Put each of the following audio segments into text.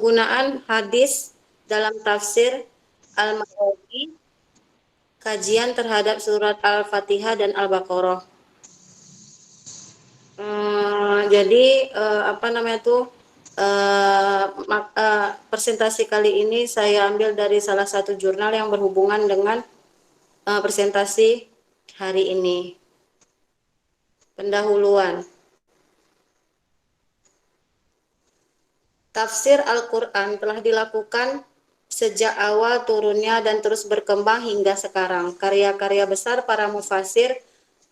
Penggunaan hadis dalam tafsir Al-Maghribi, kajian terhadap surat Al-Fatihah dan Al-Baqarah. Jadi apa namanya tuh presentasi kali ini saya ambil dari salah satu jurnal yang berhubungan dengan presentasi hari ini. Pendahuluan. Tafsir Al-Quran telah dilakukan sejak awal turunnya dan terus berkembang hingga sekarang. Karya-karya besar para mufasir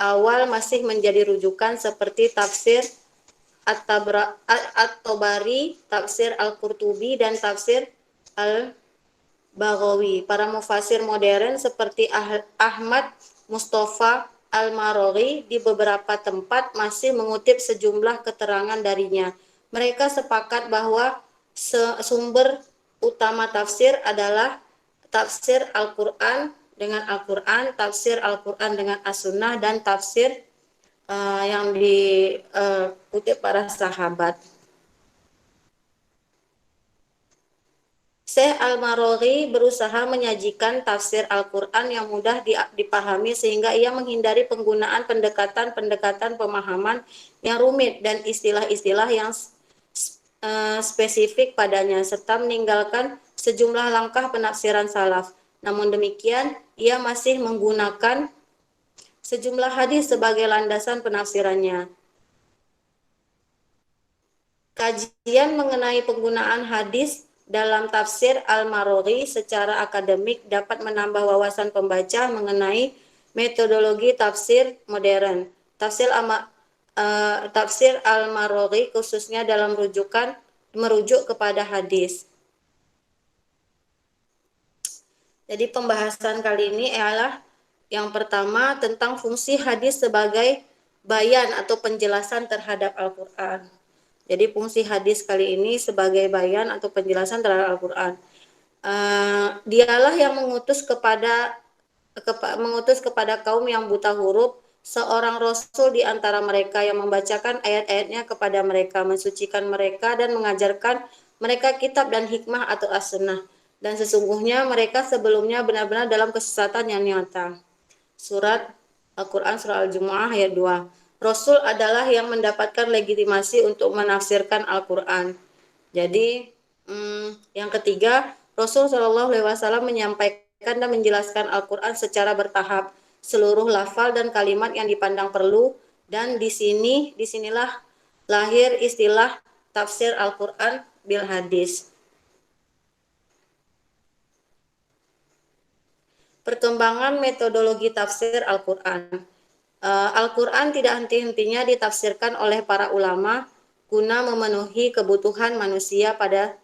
awal masih menjadi rujukan seperti tafsir At-Tabari, tafsir Al-Qurtubi, dan tafsir Al-Baghawi. Para mufasir modern seperti Ahmad Mustafa Al-Maraghi di beberapa tempat masih mengutip sejumlah keterangan darinya. Mereka sepakat bahwa sumber utama tafsir adalah tafsir Al-Quran dengan Al-Quran, tafsir Al-Quran dengan As-Sunnah, dan tafsir yang dikutip para sahabat. Syekh Al-Maraghi berusaha menyajikan tafsir Al-Quran yang mudah dipahami sehingga ia menghindari penggunaan pendekatan pemahaman yang rumit dan istilah-istilah yang spesifik padanya, serta meninggalkan sejumlah langkah penafsiran salaf. Namun demikian, ia masih menggunakan sejumlah hadis sebagai landasan penafsirannya. Kajian mengenai penggunaan hadis dalam tafsir Al-Maraghi secara akademik dapat menambah wawasan pembaca mengenai metodologi tafsir modern. Tafsir Al-Maraghi khususnya dalam merujuk kepada hadis. Jadi pembahasan kali ini adalah yang pertama tentang fungsi hadis sebagai bayan atau penjelasan terhadap Al-Quran. Jadi fungsi hadis kali ini sebagai bayan atau penjelasan terhadap Al-Quran. Dialah yang mengutus kepada kaum yang buta huruf seorang rasul di antara mereka yang membacakan ayat-ayatnya kepada mereka, mensucikan mereka dan mengajarkan mereka kitab dan hikmah atau as-sunnah. Dan sesungguhnya mereka sebelumnya benar-benar dalam kesesatan yang nyata. Surat Al-Quran Surah Al-Jumu'ah ayat 2. Rasul adalah yang mendapatkan legitimasi untuk menafsirkan Al-Quran. Jadi yang ketiga, Rasul Shallallahu Alaihi Wasallam menyampaikan dan menjelaskan Al-Quran secara bertahap, seluruh lafal dan kalimat yang dipandang perlu, dan disinilah lahir istilah tafsir Al-Quran bil hadis. Perkembangan metodologi tafsir Al-Quran. Al-Quran tidak henti-hentinya ditafsirkan oleh para ulama guna memenuhi kebutuhan manusia pada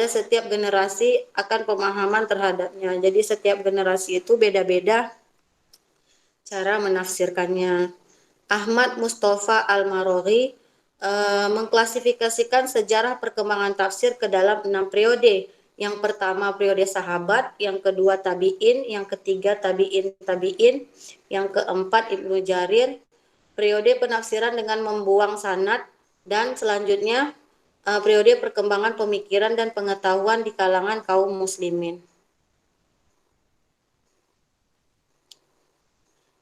setiap generasi akan pemahaman terhadapnya. Jadi setiap generasi itu beda-beda cara menafsirkannya. Ahmad Mustafa Al-Maraghi mengklasifikasikan sejarah perkembangan tafsir ke dalam 6 periode. Yang pertama periode sahabat, yang kedua tabi'in, yang ketiga tabi'in, yang keempat Ibnu Jarir, periode penafsiran dengan membuang sanad, dan selanjutnya periode perkembangan pemikiran dan pengetahuan di kalangan kaum muslimin.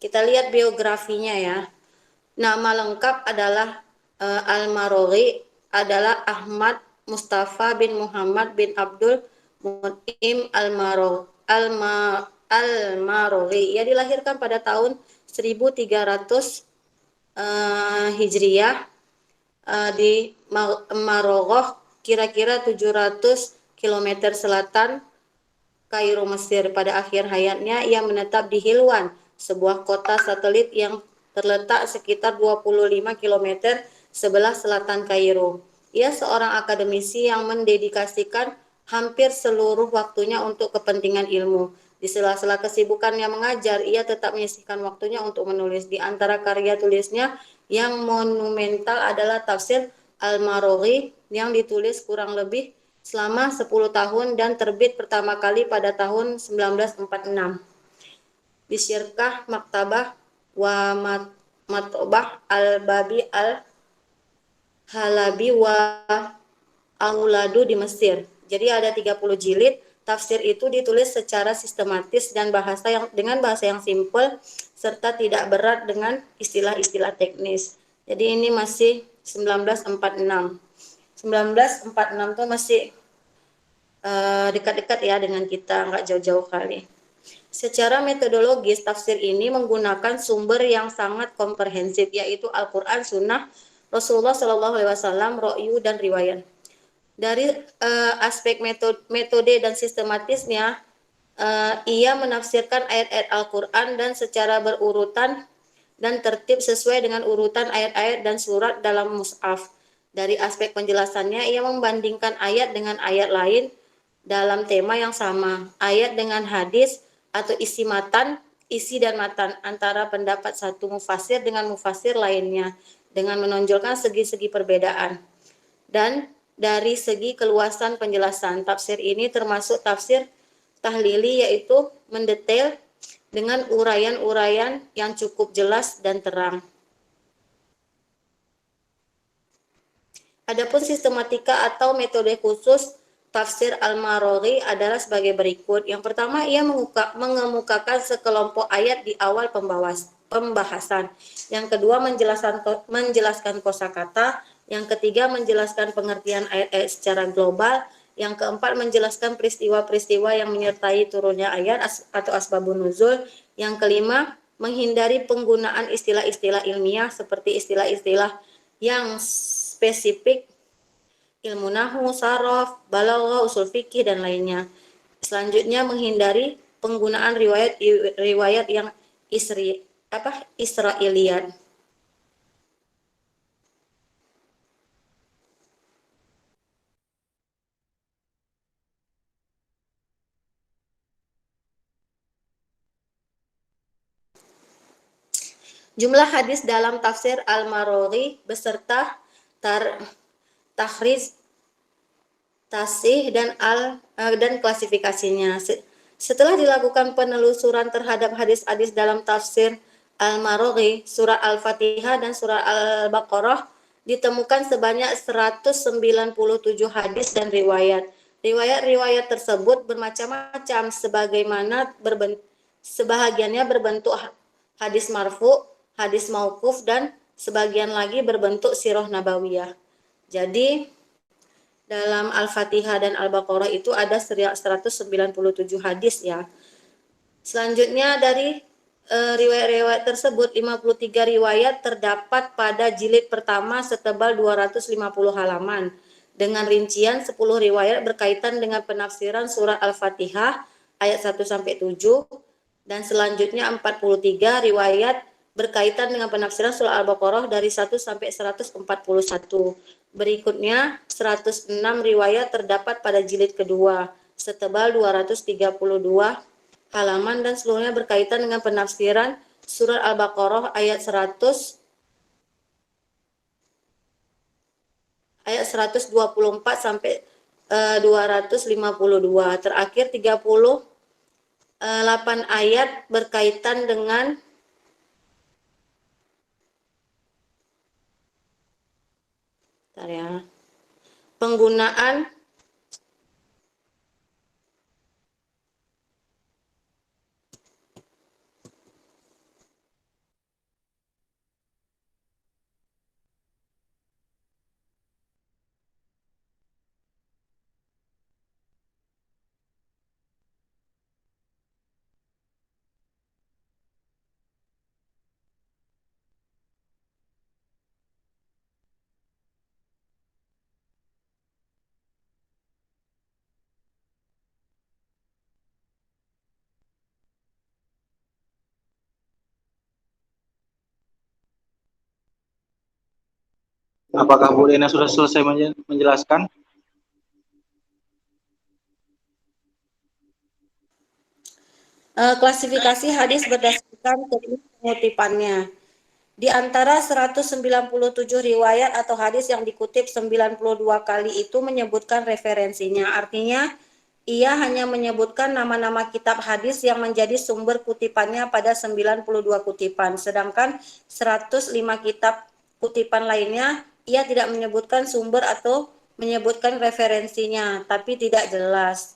Kita lihat biografinya ya. Nama lengkap adalah Al-Maraghi adalah Ahmad Mustafa bin Muhammad bin Abdul Mun'im Al-Maraghi. Ia dilahirkan pada tahun 1300 Hijriah di Marogoh, kira-kira 700 km selatan Kairo, Mesir. Pada akhir hayatnya ia menetap di Hilwan, sebuah kota satelit yang terletak sekitar 25 km sebelah selatan Kairo. Ia seorang akademisi yang mendedikasikan hampir seluruh waktunya untuk kepentingan ilmu. Di sela-sela kesibukannya mengajar, ia tetap menyisihkan waktunya untuk menulis. Di antara karya tulisnya yang monumental adalah tafsir Al-Maraghi yang ditulis kurang lebih selama 10 tahun dan terbit pertama kali pada tahun 1946 di Syirkah Maktabah wa Matobah Al-Babi Al-Halabi wa Auladu di Mesir. Jadi ada 30 jilid. Tafsir itu ditulis secara sistematis dan dengan bahasa yang simpel serta tidak berat dengan istilah-istilah teknis. Jadi ini masih 1946. 1946 tuh masih dekat-dekat ya dengan kita, nggak jauh-jauh kali. Secara metodologis, tafsir ini menggunakan sumber yang sangat komprehensif, yaitu Al-Quran, Sunnah, Rasulullah Shallallahu Alaihi Wasallam, Ro'yu, dan riwayat. Dari aspek metode dan sistematisnya, ia menafsirkan ayat-ayat Al-Quran dan secara berurutan dan tertib sesuai dengan urutan ayat-ayat dan surat dalam mushaf. Dari aspek penjelasannya, ia membandingkan ayat dengan ayat lain dalam tema yang sama, ayat dengan hadis atau isi dan matan antara pendapat satu mufasir dengan mufasir lainnya dengan menonjolkan segi-segi perbedaan. Dan dari segi keluasan penjelasan, tafsir ini termasuk tafsir tahlili, yaitu mendetail dengan uraian-uraian yang cukup jelas dan terang. Adapun sistematika atau metode khusus tafsir Al-Maraghi adalah sebagai berikut. Yang pertama, ia mengemukakan sekelompok ayat di awal pembahasan. Yang kedua, menjelaskan kosakata. Yang ketiga, menjelaskan pengertian ayat-ayat secara global. Yang keempat, menjelaskan peristiwa-peristiwa yang menyertai turunnya ayat atau asbabun nuzul. Yang kelima, menghindari penggunaan istilah-istilah ilmiah seperti istilah-istilah yang spesifik, ilmu nahwu, saraf, balaghah, usul fikih dan lainnya. Selanjutnya menghindari penggunaan riwayat yang Israiliyat. Jumlah hadis dalam tafsir Al-Maraghi beserta takhrij, tasih dan klasifikasinya. Setelah dilakukan penelusuran terhadap hadis-hadis dalam tafsir Al-Maraghi, surah Al-Fatihah dan surah Al-Baqarah ditemukan sebanyak 197 hadis dan riwayat. Riwayat-riwayat tersebut bermacam-macam, sebahagiannya berbentuk hadis marfu, hadis mauquf, dan sebagian lagi berbentuk sirah nabawiyah. Jadi dalam Al-Fatihah dan Al-Baqarah itu ada 197 hadis ya. Selanjutnya dari riwayat-riwayat tersebut, 53 riwayat terdapat pada jilid pertama setebal 250 halaman dengan rincian 10 riwayat berkaitan dengan penafsiran surah Al-Fatihah ayat 1 sampai 7 dan selanjutnya 43 riwayat berkaitan dengan penafsiran surah Al-Baqarah dari 1 sampai 141. Berikutnya 106 riwayat terdapat pada jilid kedua setebal 232 halaman dan seluruhnya berkaitan dengan penafsiran surah Al-Baqarah ayat 124 sampai 252. Terakhir 38 ayat berkaitan dengan penggunaan Apakah Bu Dena sudah selesai menjelaskan? Klasifikasi hadis berdasarkan teknik pengutipannya. Di antara 197 riwayat atau hadis yang dikutip 92 kali itu menyebutkan referensinya. Artinya, ia hanya menyebutkan nama-nama kitab hadis yang menjadi sumber kutipannya pada 92 kutipan. Sedangkan 105 kitab kutipan lainnya, ia tidak menyebutkan sumber atau menyebutkan referensinya, tapi tidak jelas.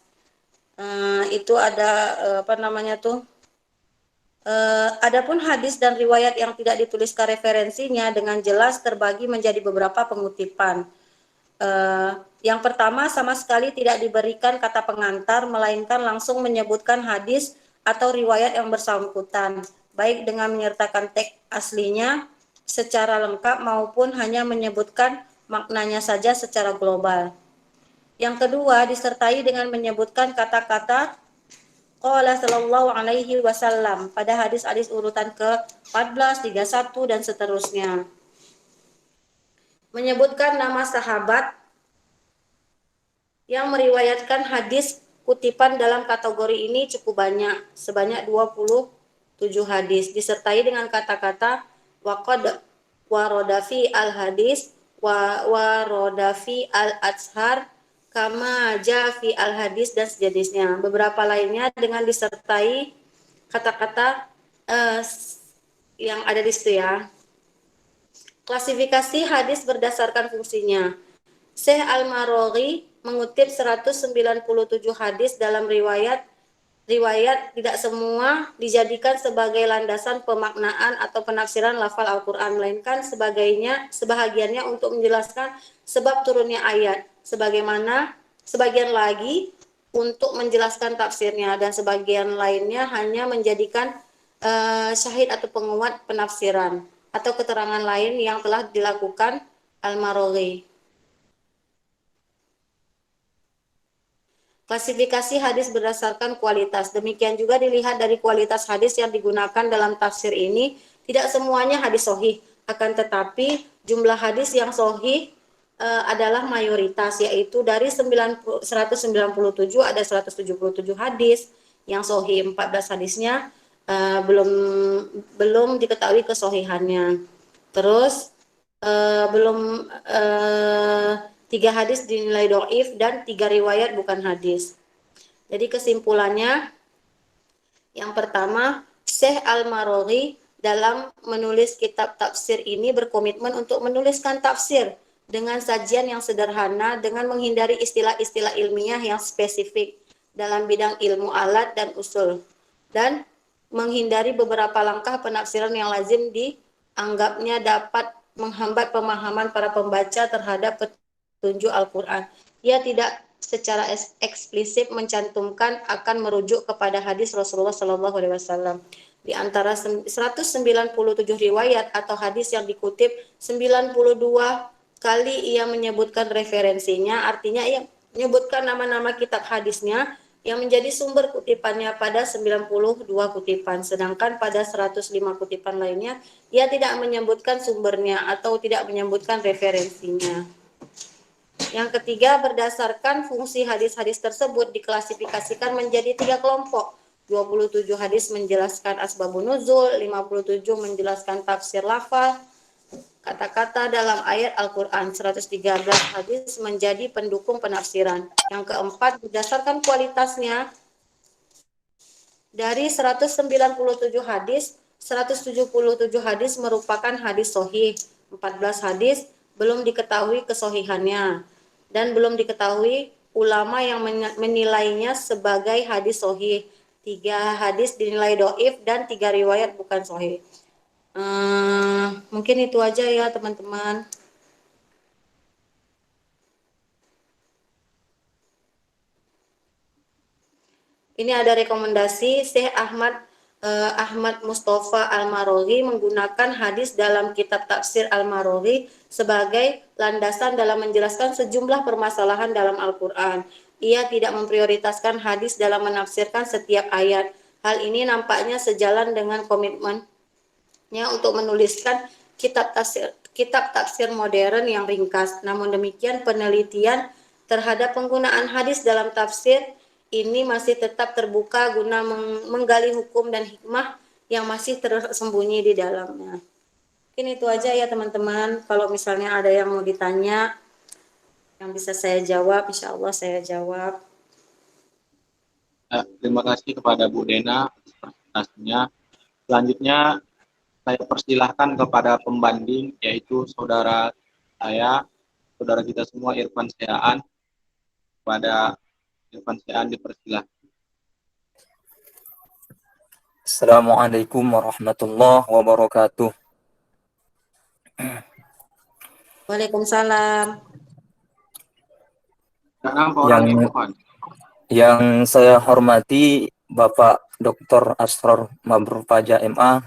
Itu ada apa namanya tuh? Adapun hadis dan riwayat yang tidak dituliskan referensinya dengan jelas terbagi menjadi beberapa pengutipan. Yang pertama, sama sekali tidak diberikan kata pengantar, melainkan langsung menyebutkan hadis atau riwayat yang bersangkutan, baik dengan menyertakan teks aslinya secara lengkap maupun hanya menyebutkan maknanya saja secara global. Yang kedua, disertai dengan menyebutkan kata-kata qala sallallahu alaihi wasallam pada hadis-hadis urutan ke-14, 31 dan seterusnya. Menyebutkan nama sahabat yang meriwayatkan hadis kutipan dalam kategori ini cukup banyak, sebanyak 27 hadis, disertai dengan kata-kata waqad warodafi al-hadis warodafi al-azhar kama jafi al-hadis dan sejenisnya. Beberapa lainnya dengan disertai kata-kata yang ada di situ ya. Klasifikasi hadis berdasarkan fungsinya. Syekh Al-Maroghi mengutip 197 hadis dalam riwayat tidak semua dijadikan sebagai landasan pemaknaan atau penafsiran lafal Al-Quran, melainkan sebahagiannya untuk menjelaskan sebab turunnya ayat, sebagian lagi untuk menjelaskan tafsirnya, dan sebagian lainnya hanya menjadikan syahid atau penguat penafsiran atau keterangan lain yang telah dilakukan Al-Maroghi. Klasifikasi hadis berdasarkan kualitas. Demikian juga dilihat dari kualitas hadis yang digunakan dalam tafsir ini, tidak semuanya hadis sahih, akan tetapi jumlah hadis yang sahih adalah mayoritas, yaitu dari 197 ada 177 hadis yang sahih, 14 hadisnya belum diketahui kesahihannya. Terus belum 3 hadis dinilai dhaif dan 3 riwayat bukan hadis. Jadi kesimpulannya, yang pertama, Syekh Al-Maroghi dalam menulis kitab tafsir ini berkomitmen untuk menuliskan tafsir dengan sajian yang sederhana dengan menghindari istilah-istilah ilmiah yang spesifik dalam bidang ilmu alat dan usul, dan menghindari beberapa langkah penafsiran yang lazim dianggapnya dapat menghambat pemahaman para pembaca terhadap petunjuk Al-Quran. Ia tidak secara eksplisit mencantumkan akan merujuk kepada hadis Rasulullah SAW. Di antara 197 riwayat atau hadis yang dikutip, 92 kali ia menyebutkan referensinya, artinya ia menyebutkan nama-nama kitab hadisnya yang menjadi sumber kutipannya pada 92 kutipan, sedangkan pada 105 kutipan lainnya ia tidak menyebutkan sumbernya atau tidak menyebutkan referensinya. Yang ketiga, berdasarkan fungsi hadis-hadis tersebut diklasifikasikan menjadi 3 kelompok. 27 hadis menjelaskan asbabun nuzul, 57 menjelaskan tafsir lafal, kata-kata dalam ayat Al-Quran, 113 hadis menjadi pendukung penafsiran. Yang keempat, berdasarkan kualitasnya, dari 197 hadis, 177 hadis merupakan hadis sahih, 14 hadis belum diketahui kesahihannya, dan belum diketahui ulama yang menilainya sebagai hadis sahih. 3 hadis dinilai dhaif dan 3 riwayat bukan sahih. Mungkin itu aja ya teman-teman. Ini ada rekomendasi Syekh Ahmad Mustafa Al-Maroghi menggunakan hadis dalam kitab tafsir Al-Maroghi sebagai landasan dalam menjelaskan sejumlah permasalahan dalam Al-Quran. Ia tidak memprioritaskan hadis dalam menafsirkan setiap ayat. Hal ini nampaknya sejalan dengan komitmennya untuk menuliskan kitab tafsir modern yang ringkas. Namun demikian, penelitian terhadap penggunaan hadis dalam tafsir ini masih tetap terbuka guna menggali hukum dan hikmah yang masih tersembunyi di dalamnya. Mungkin itu aja ya teman-teman. Kalau misalnya ada yang mau ditanya, yang bisa saya jawab, insya Allah saya jawab. Terima kasih kepada Bu Dena atas presentasinya. Selanjutnya saya persilahkan kepada pembanding, yaitu saudara saya, saudara kita semua Irfan Seaan. Pada Irfan Seaan dipersilahkan. Assalamualaikum warahmatullahi wabarakatuh. Waalaikumsalam. Yang saya hormati Bapak Dr. Asror Mabrur Faja MA,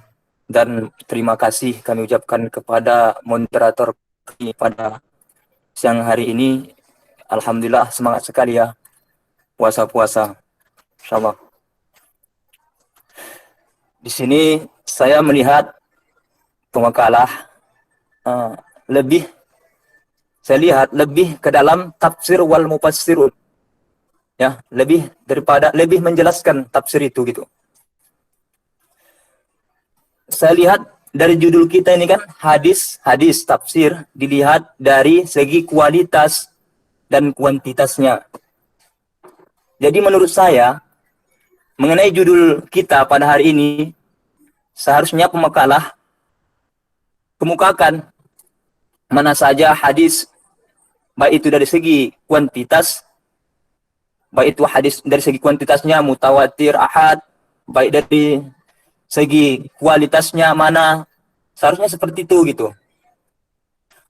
dan terima kasih kami ucapkan kepada moderator pada siang hari ini. Alhamdulillah semangat sekali ya puasa-puasa. Insyaallah. Di sini saya melihat pemakalah saya lihat lebih ke dalam tafsir wal mufassirun. Ya, lebih menjelaskan tafsir itu gitu. Saya lihat dari judul kita ini kan hadis tafsir, dilihat dari segi kualitas dan kuantitasnya. Jadi menurut saya mengenai judul kita pada hari ini, seharusnya pemakalah kemukakan mana saja hadis, baik itu dari segi kuantitas, baik itu hadis dari segi kuantitasnya mutawatir, ahad, baik dari segi kualitasnya mana, seharusnya seperti itu gitu.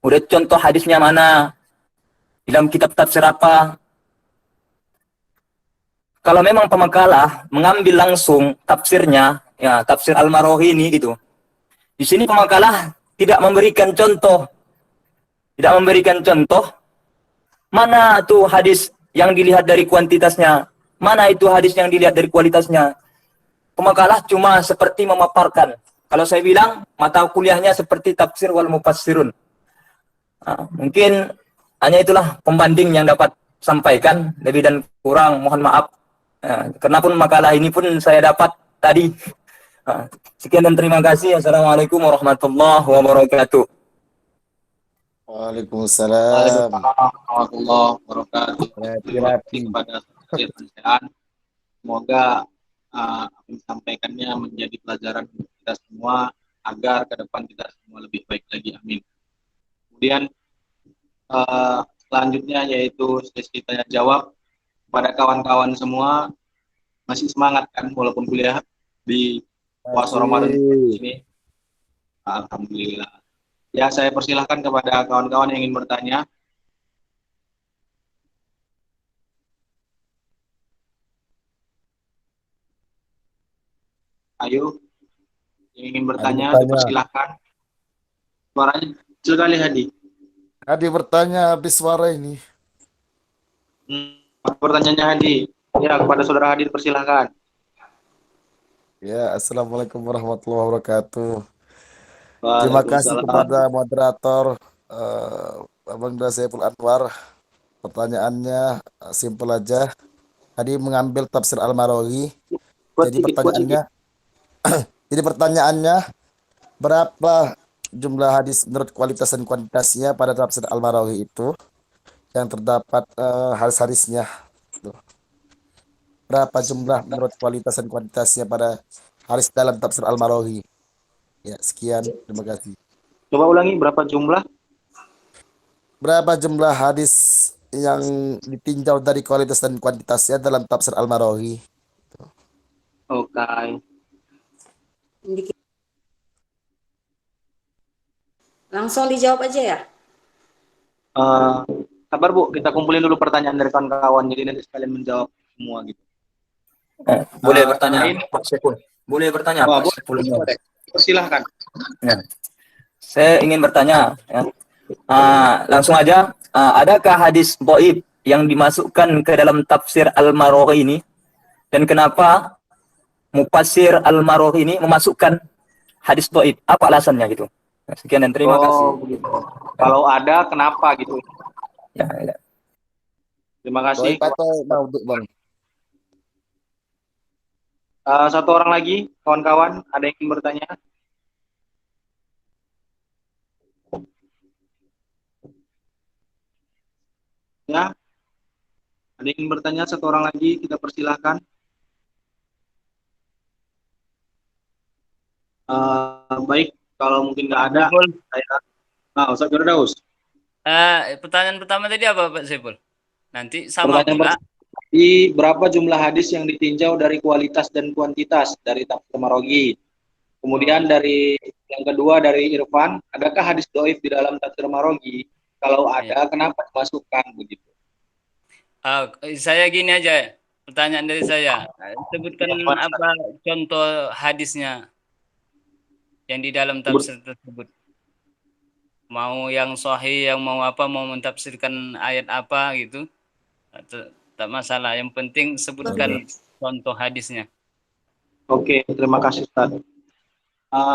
Udah contoh hadisnya mana, dalam kitab tafsir apa. Kalau memang pemakalah mengambil langsung tafsirnya, ya tafsir Al-Marwahi ini gitu. Di sini pemakalah tidak memberikan contoh mana tuh hadis yang dilihat dari kuantitasnya, mana itu hadis yang dilihat dari kualitasnya. Pemakalah cuma seperti memaparkan. Kalau saya bilang mata kuliahnya seperti tafsir wal mufassirun. Mungkin hanya itulah pembanding yang dapat sampaikan, lebih dan kurang mohon maaf. Karena pun makalah ini pun saya dapat tadi. Sekian dan terima kasih. Assalamualaikum warahmatullahi wabarakatuh. Waalaikumsalam warahmatullahi wabarakatuh. Terima kasih kepada Irfan Seaan. Semoga apa yang disampaikannya menjadi pelajaran untuk kita semua agar ke depan kita semua lebih baik lagi. Amin. Kemudian selanjutnya yaitu sesi tanya jawab. Pada kawan-kawan semua masih semangat kan walaupun kuliah di puasa Ramadan ini. Alhamdulillah. Ya, saya persilahkan kepada kawan-kawan yang ingin bertanya. Ayo, yang ingin bertanya dipersilahkan. Suaranya kecil kali, Hadi. Hadi bertanya habis suara ini. Pertanyaannya Hadi. Ya, kepada saudara Hadi dipersilahkan. Ya, assalamualaikum warahmatullahi wabarakatuh. Terima kasih kepada moderator Abang Saiful Anwar. Pertanyaannya simpel aja. Tadi mengambil tafsir Al-Marwahi. Jadi pertanyaannya berapa jumlah hadis menurut kualitas dan kuantitasnya pada tafsir Al-Marwahi itu yang terdapat hadis-hadisnya. Berapa jumlah menurut kualitas dan kuantitasnya pada hadis dalam tafsir Al-Marwahi? Ya, sekian. Terima kasih. Coba ulangi berapa jumlah? Berapa jumlah hadis yang ditinjau dari kualitas dan kuantitasnya dalam tafsir Al-Marwahi? Oke. Langsung dijawab aja ya? Sabar Bu, kita kumpulin dulu pertanyaan dari kawan-kawan jadi nanti sekalian menjawab semua gitu. Boleh bertanya Pak Saiful? Boleh bertanya Pak Saiful? Silahkan. Ya. Saya ingin bertanya ya. Langsung aja, adakah hadis dhaif yang dimasukkan ke dalam tafsir Al-Marwahi ini, dan kenapa mufassir Al-Marwahi ini memasukkan hadis dhaif? Apa alasannya gitu? Sekian dan terima kasih. Begitu. Kalau ada kenapa gitu? Ya. Terima kasih. Bang. Satu orang lagi, kawan-kawan, ada yang ingin bertanya? Ya, ada yang ingin bertanya? Satu orang lagi, kita persilahkan. Baik, kalau mungkin nggak ada, saya... Ustaz Firdaus. Pertanyaan pertama tadi apa Pak Saiful? Nanti sama Pertanyaan pula. berapa jumlah hadis yang ditinjau dari kualitas dan kuantitas dari tafsir Marogi? Kemudian dari yang kedua dari Irfan, adakah hadis doif di dalam tafsir Marogi? Kalau ada, kenapa dimasukkan begitu? Saya gini aja, pertanyaan dari saya. Sebutkan apa contoh hadisnya yang di dalam tafsir tersebut. Mau yang sahih, yang mau apa, mau mentafsirkan ayat apa gitu. Tak masalah, yang penting sebutkan contoh hadisnya. Oke, terima kasih Ustaz.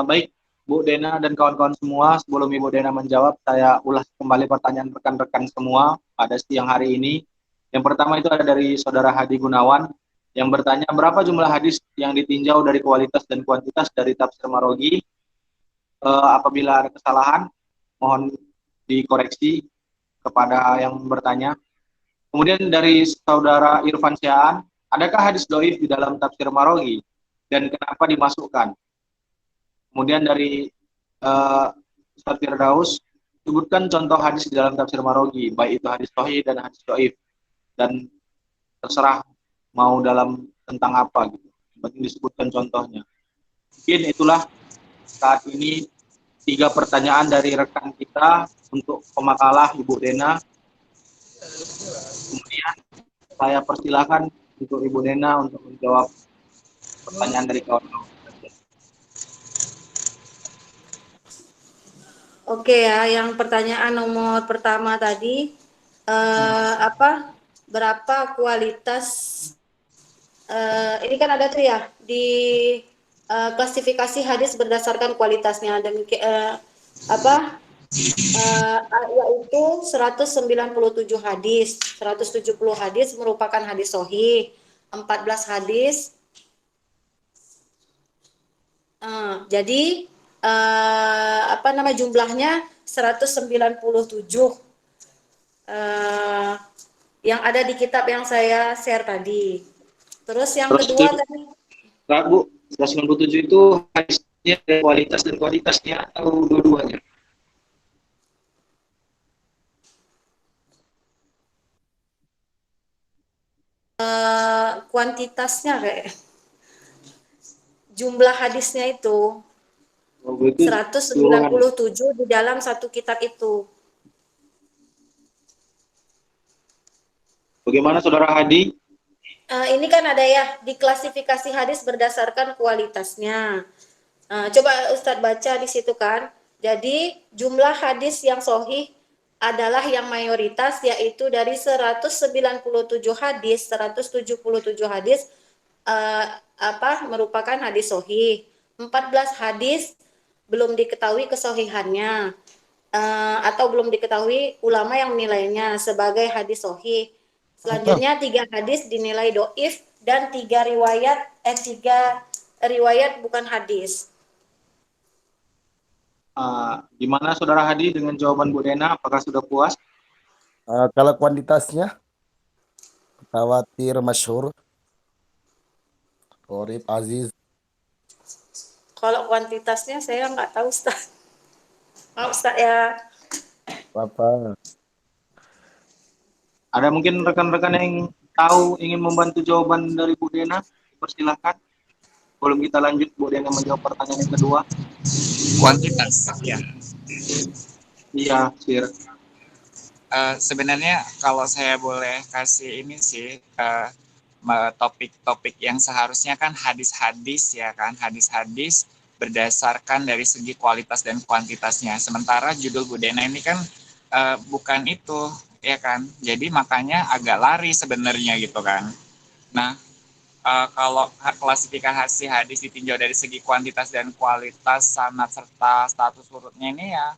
Baik, Bu Dena dan kawan-kawan semua, sebelum Ibu Dena menjawab, saya ulas kembali pertanyaan rekan-rekan semua pada siang hari ini. Yang pertama itu ada dari Saudara Hadi Gunawan, yang bertanya, berapa jumlah hadis yang ditinjau dari kualitas dan kuantitas dari tafsir Marogi? Apabila ada kesalahan, mohon dikoreksi kepada yang bertanya. Kemudian dari Saudara Irfan Syaan, adakah hadis doif di dalam tafsir Marogi? Dan kenapa dimasukkan? Kemudian dari Ustaz Firdaus, sebutkan contoh hadis di dalam tafsir Marogi, baik itu hadis sahih dan hadis doif, dan terserah mau dalam tentang apa gitu. Penting disebutkan contohnya. Mungkin itulah saat ini 3 pertanyaan dari rekan kita untuk pemakalah Ibu Dena. Kemudian saya persilakan untuk Ibu Dena untuk menjawab pertanyaan dari kawan-kawan. Oke ya, yang pertanyaan nomor pertama tadi, berapa kualitas, ini kan ada tuh ya, di klasifikasi hadis berdasarkan kualitasnya, yaitu 197 hadis, 170 hadis merupakan hadis sahih, 14 hadis, jadi jumlahnya 197 yang ada di kitab yang saya share tadi. Terus yang kedua tadi, Bu, 197 itu hadisnya kualitas dan kualitasnya atau dua-duanya? kuantitasnya kayak jumlah hadisnya itu 197 di dalam satu kitab itu. Bagaimana Saudara Hadi? Ini kan ada ya, diklasifikasi hadis berdasarkan kualitasnya. Coba Ustadz baca di situ kan. Jadi jumlah hadis yang sahih adalah yang mayoritas, yaitu dari 197 hadis, 177 hadis merupakan hadis sahih. 14 hadis belum diketahui kesahihannya, atau belum diketahui ulama yang menilainya sebagai hadis sahih. Selanjutnya 3 hadis dinilai doif dan 3 riwayat bukan hadis. Gimana Saudara Hadi dengan jawaban Bu Dena? Apakah sudah puas? Kalau kuantitasnya, Mutawatir, Masyhur, Qorib, Aziz. Kalau kuantitasnya saya nggak tahu Ustaz. Ustaz ya. Apa? Ada mungkin rekan-rekan yang tahu ingin membantu jawaban dari Bu Dena? Persilahkan. Sebelum kita lanjut, Bu Dena menjawab pertanyaan yang kedua. Kuantitas, ya. Iya, Sir. Sebenarnya kalau saya boleh kasih ini sih, topik-topik yang seharusnya kan hadis-hadis ya kan, hadis-hadis berdasarkan dari segi kualitas dan kuantitasnya. Sementara judul Bu Dena ini kan bukan itu, ya kan. Jadi makanya agak lari sebenarnya gitu kan. Nah, kalau klasifikasi hadis ditinjau dari segi kuantitas dan kualitas, sanad serta status urutnya ini ya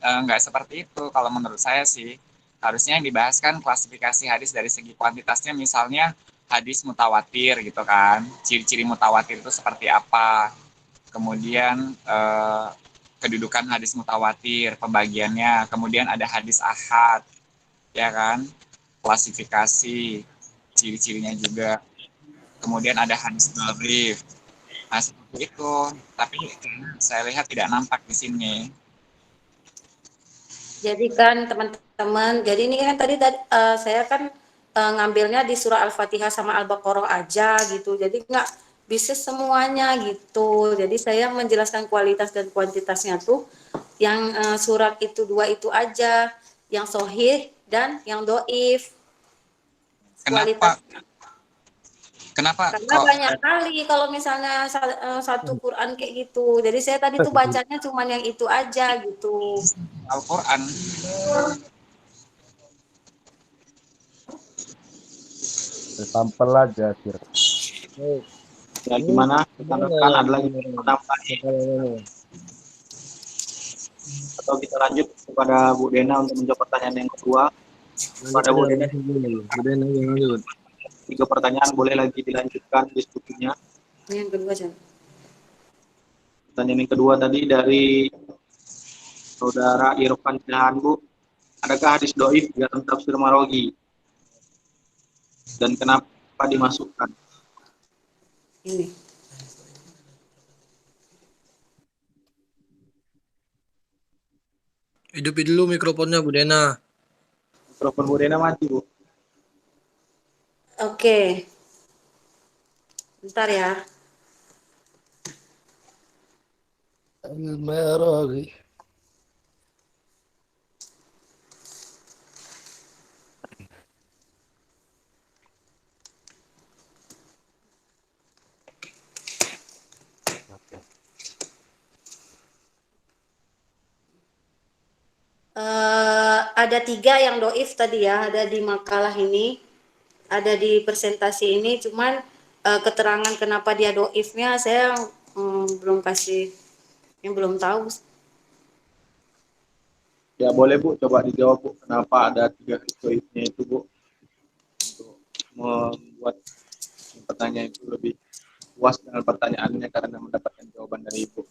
nggak seperti itu. Kalau menurut saya sih harusnya yang dibahas kan klasifikasi hadis dari segi kuantitasnya, misalnya hadis mutawatir gitu kan, ciri-ciri mutawatir itu seperti apa, kemudian kedudukan hadis mutawatir, pembagiannya, kemudian ada hadis ahad, ya kan, klasifikasi, ciri-cirinya juga. Kemudian ada hadis dhaif. Nah, seperti itu. Tapi saya lihat tidak nampak di sini. Jadi kan teman-teman, jadi ini kan tadi saya kan ngambilnya di surah Al-Fatihah sama Al-Baqarah aja gitu. Jadi nggak bisa semuanya gitu. Jadi saya menjelaskan kualitas dan kuantitasnya tuh yang surat itu 2 itu aja, yang sohih dan yang doif. Kenapa? Kualitas Kenapa karena kok banyak kali kalau misalnya satu Quran kayak gitu. Jadi saya tadi tuh bacanya cuma yang itu aja gitu. Al-Quran? Sampel aja kira. Ya gimana? Rekan-rekan ada lagi menambah atau kita lanjut kepada Bu Dena untuk menjawab pertanyaan yang kedua. Pada Bu Dena, 3 pertanyaan boleh lagi dilanjutkan diskusinya. Ini yang kedua aja. Pertanyaan yang kedua tadi dari Saudara Irfan Jahan, Bu. Adakah hadis doif dalam tafsir Marogi? Dan kenapa dimasukkan? Ini. Hidupin dulu mikrofonnya Bu Dena. Mikrofon Bu Dena mati, Bu. Oke. Bentar ya. Al-Maraghi. Ada 3 yang doif tadi ya, ada di makalah ini, ada di presentasi ini, cuman keterangan kenapa dia doifnya saya belum kasih, yang belum tahu. Ya boleh, Bu, coba dijawab, Bu. Kenapa ada 3 hadis doifnya itu, Bu? Untuk membuat pertanyaan itu lebih puas dengan pertanyaannya karena mendapatkan jawaban dari Ibu.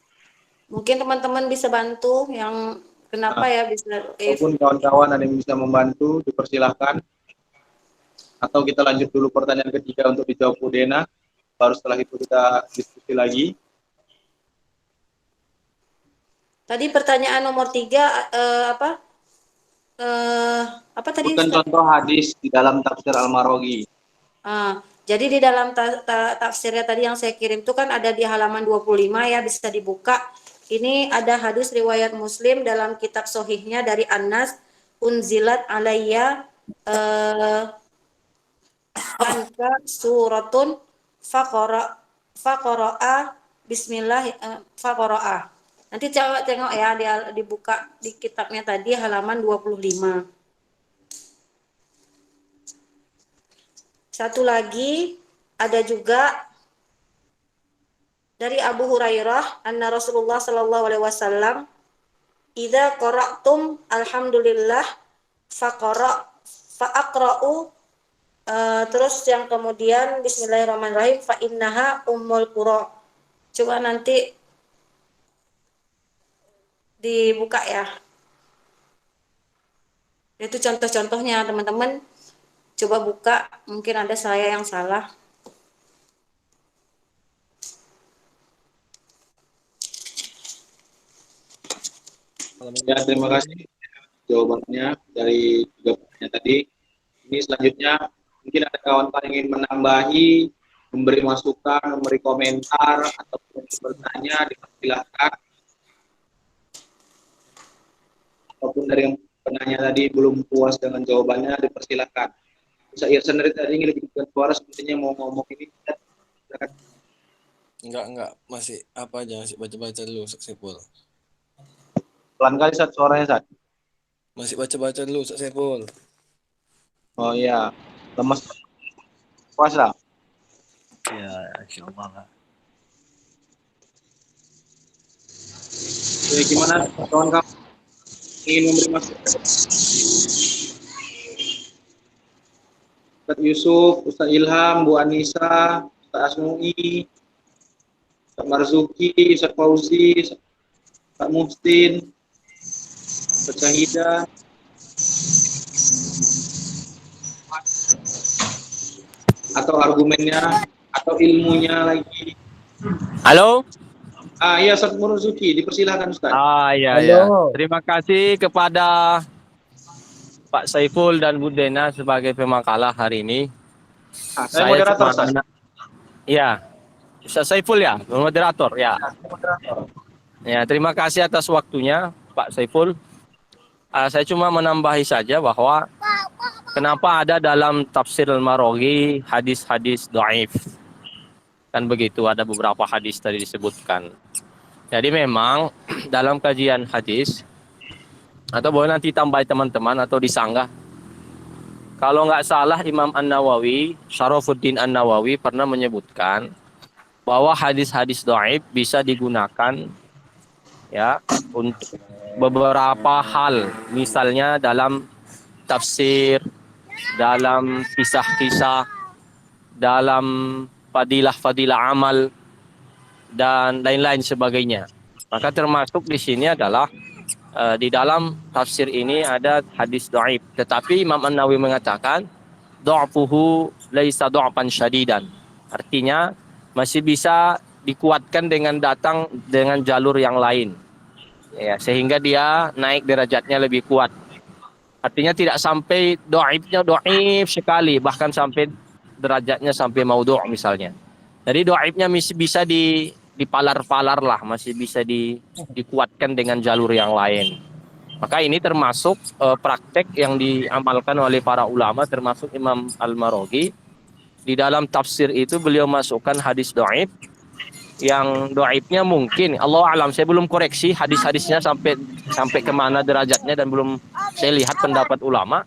Mungkin teman-teman bisa bantu yang kenapa ya bisa doif. Walaupun kawan-kawan ada yang bisa membantu, dipersilahkan. Atau kita lanjut dulu pertanyaan ketiga untuk dijawab Bu Dena. Baru setelah itu kita diskusi lagi. Tadi pertanyaan nomor 3 apa tadi? Bukan contoh hadis di dalam tafsir Al-Marogi. Jadi di dalam tafsirnya tadi yang saya kirim itu kan ada di halaman 25 ya, bisa dibuka. Ini ada hadis riwayat Muslim dalam kitab sohihnya dari Anas, unzilat alayya anka suratun faqara'a bismillah faqara'a. Nanti coba tengok ya, dia dibuka di kitabnya tadi halaman 25. Satu lagi ada juga dari Abu Hurairah, anna Rasulullah sallallahu alaihi wasallam idza qara'tum alhamdulillah fa'aqra'u terus yang kemudian bismillahirrahmanirrahim fa innaha ummul qura. Coba nanti dibuka ya. Itu contoh-contohnya teman-teman. Coba buka, mungkin ada saya yang salah. Ya, terima kasih jawabannya dari 3 pertanyaan tadi. Ini selanjutnya mungkin ada kawan-kawan yang ingin menambahi, memberi masukan, memberi komentar, atau bertanya, dipersilahkan. Ataupun dari yang penanya tadi belum puas dengan jawabannya, dipersilahkan. Saya sendiri tadi ingin lebih suara, sepertinya mau ngomong ini. Enggak, masih apa aja, masih baca-baca dulu Sepul. Pelan kali Sat, suaranya Sat. Masih baca-baca dulu Sepul. Oh iya, lemas. Puasa. Ya, insyaallah. Jadi gimana kawan-kawan ingin memberi masukan? Ustaz Yusuf, Ustaz Ilham, Bu Anissa, Ustaz Asmui, Ustaz Marzuki, Ustaz Fauzi, Ustaz Muhsin, Ustaz Syahida, atau argumennya, atau ilmunya lagi. Halo? Iya, Ustaz Marzuki, dipersilahkan Ustaz. Iya, ya. Terima kasih kepada Pak Saiful dan Bu Dena sebagai pemakalah hari ini. Saya moderator, Ustaz. Iya, Ustaz Saiful ya, moderator ya. Ya, terima kasih atas waktunya Pak Saiful. Saya cuma menambahi saja bahwa kenapa ada dalam tafsir Al-Maraghi hadis-hadis dhaif. Kan begitu, ada beberapa hadis tadi disebutkan. Jadi memang dalam kajian hadis, atau boleh nanti tambah teman-teman atau disanggah. Kalau nggak salah Imam An-Nawawi, Syarafuddin An-Nawawi pernah menyebutkan bahwa hadis-hadis dhaif bisa digunakan ya untuk beberapa hal, misalnya dalam tafsir, dalam kisah-kisah, dalam fadilah-fadilah amal dan lain-lain sebagainya. Maka termasuk di sini adalah di dalam tafsir ini ada hadis dhaif, tetapi Imam An-Nawawi mengatakan dha'fuhu laisa dha'fan syadidan. Artinya masih bisa dikuatkan dengan datang dengan jalur yang lain. Ya, sehingga dia naik derajatnya lebih kuat. Artinya tidak sampai dhaifnya dhaif sekali, bahkan sampai derajatnya sampai maudhu' misalnya. Jadi dhaifnya masih bisa dipalar-palar lah, masih bisa dikuatkan dengan jalur yang lain. Maka ini termasuk praktek yang diamalkan oleh para ulama, termasuk Imam Al-Maraghi. Di dalam tafsir itu beliau masukkan hadis dhaif, yang dhaifnya mungkin Allah alam, saya belum koreksi hadis-hadisnya sampai kemana derajatnya dan belum saya lihat pendapat ulama.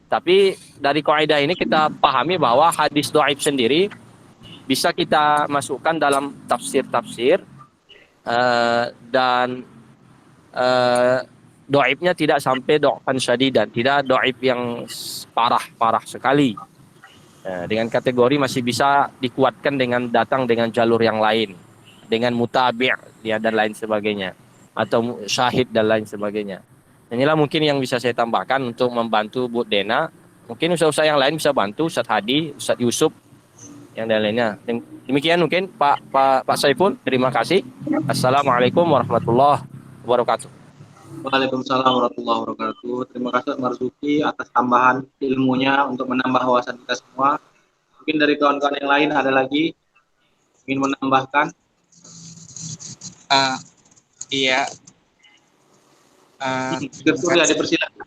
Tapi dari kaidah ini kita pahami bahwa hadis dhaif sendiri bisa kita masukkan dalam tafsir-tafsir dan dhaifnya tidak sampai dha'fan syadidan, tidak dhaif yang parah sekali. Dengan kategori masih bisa dikuatkan dengan datang dengan jalur yang lain, dengan mutabi' ya dan lain sebagainya, atau syahid dan lain sebagainya. Inilah mungkin yang bisa saya tambahkan untuk membantu Bu Dena. Mungkin ustaz-ustaz yang lain bisa bantu, Ustaz Hadi, Ustaz Yusuf, yang dan lainnya. Demikian mungkin Pak Saiful. Terima kasih. Assalamualaikum warahmatullahi wabarakatuh. Waalaikumsalam warahmatullahi wabarakatuh. Terima kasih Ustaz Marzuki atas tambahan ilmunya untuk menambah wawasan kita semua. Mungkin dari kawan-kawan yang lain ada lagi ingin menambahkan? Iya. Dipersilakan.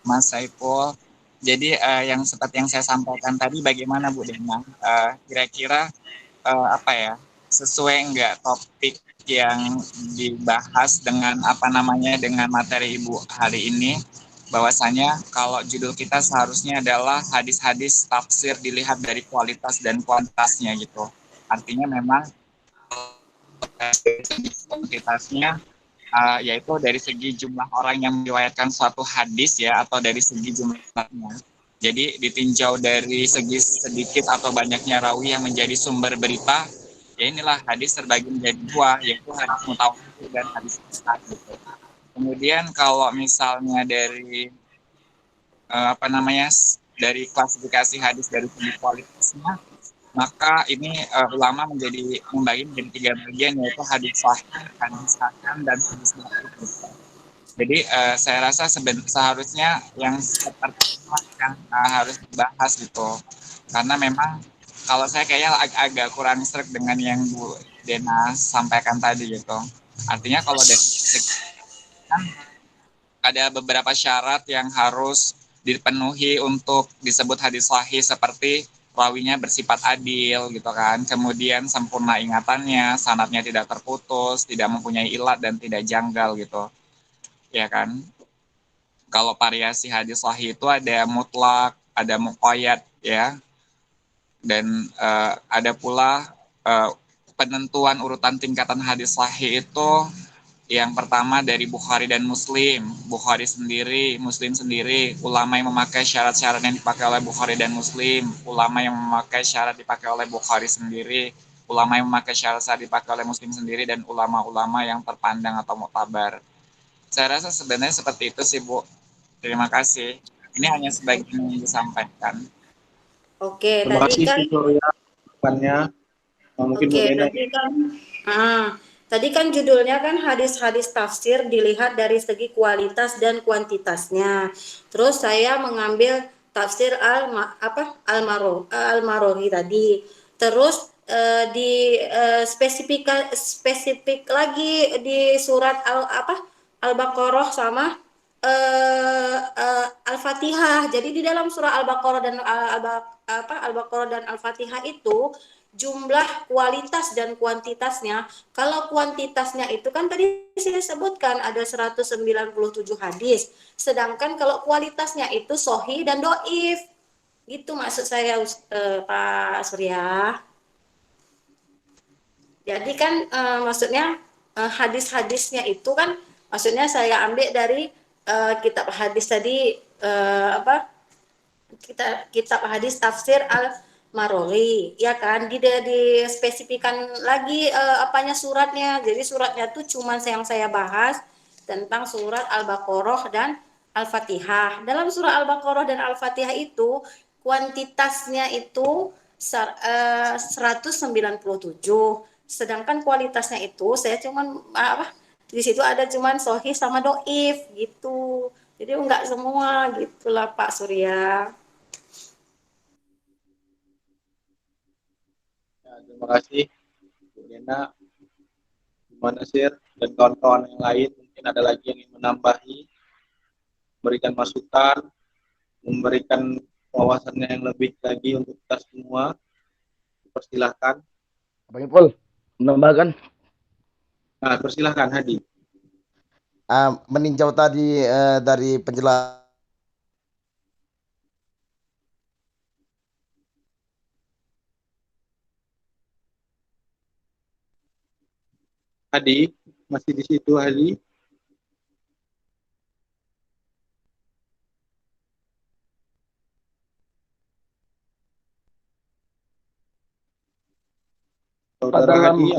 Mas Saiful. Jadi yang seperti yang saya sampaikan tadi, bagaimana Bu Dena? Kira-kira apa ya, sesuai enggak topik yang dibahas dengan dengan materi Ibu hari ini, bahwasanya kalau judul kita seharusnya adalah hadis-hadis tafsir dilihat dari kualitas dan kuantitasnya gitu. Artinya memang kuantitasnya yaitu dari segi jumlah orang yang meriwayatkan suatu hadis ya, atau dari segi jumlahnya. Jadi ditinjau dari segi sedikit atau banyaknya rawi yang menjadi sumber berita, ya inilah hadis terbagi menjadi dua, yaitu hadis mutawatir dan hadis ahad gitu. Kemudian kalau misalnya dari dari klasifikasi hadis dari segi kualitasnya, maka ini ulama membagi menjadi tiga bagian, yaitu hadis sahih, hadis hasan, dan hadis dhaif. Jadi saya rasa seharusnya yang seperti itu yang harus dibahas gitu, karena memang kalau saya kayaknya agak kurang sreg dengan yang Bu Dena sampaikan tadi gitu. Artinya kalau dari kan ada beberapa syarat yang harus dipenuhi untuk disebut hadis sahih, seperti rawinya bersifat adil gitu kan, kemudian sempurna ingatannya, sanadnya tidak terputus, tidak mempunyai ilat dan tidak janggal gitu, ya kan. Kalau variasi hadis sahih itu ada mutlak, ada muqayyad ya, dan ada pula penentuan urutan tingkatan hadis sahih itu. Yang pertama dari Bukhari dan Muslim, Bukhari sendiri, Muslim sendiri, ulama yang memakai syarat-syarat yang dipakai oleh Bukhari dan Muslim, ulama yang memakai syarat dipakai oleh Bukhari sendiri, ulama yang memakai syarat-syarat dipakai oleh Muslim sendiri, dan ulama-ulama yang terpandang atau muktabar. Saya rasa sebenarnya seperti itu sih Bu. Terima kasih. Ini hanya sebagian yang disampaikan. Oke, Terima tadi kasih kan mungkin Bu Dena. tadi kan Tadi kan judulnya kan hadis-hadis tafsir dilihat dari segi kualitas dan kuantitasnya. Terus saya mengambil tafsir Al-Marogi tadi. Terus di spesifik lagi di surat Al-Baqarah sama Al-Fatihah. Jadi di dalam surah Al-Baqarah dan Al-Baqarah dan Al-Fatihah itu jumlah kualitas dan kuantitasnya. Kalau kuantitasnya itu kan tadi saya sebutkan ada 197 hadis. Sedangkan kalau kualitasnya itu sohi dan doif. Gitu maksud saya Pak Surya. Jadi kan maksudnya hadis-hadisnya itu kan maksudnya saya ambil dari kitab hadis tadi kitab hadis tafsir Al-Maroghi ya kan spesifikan lagi apanya suratnya. Jadi suratnya tuh cuma yang saya bahas tentang surat Al-Baqarah dan Al-Fatihah. Dalam surah Al-Baqarah dan Al-Fatihah itu kuantitasnya itu 197, sedangkan kualitasnya itu saya cuman di situ ada cuman sohih sama doif gitu. Jadi enggak semua gitulah Pak Surya. Ya, terima kasih Bu Dena, Bu Nasir, dan kawan-kawan yang lain. Mungkin ada lagi yang ingin menambahi, memberikan masukan, memberikan wawasannya yang lebih lagi untuk kita semua. Persilahkan. Bang Ipul, menambahkan. Nah, persilahkan Hadi. Meninjau tadi dari penjelasan Hadi, masih di situ Hadi? Saudara dalam Hadi,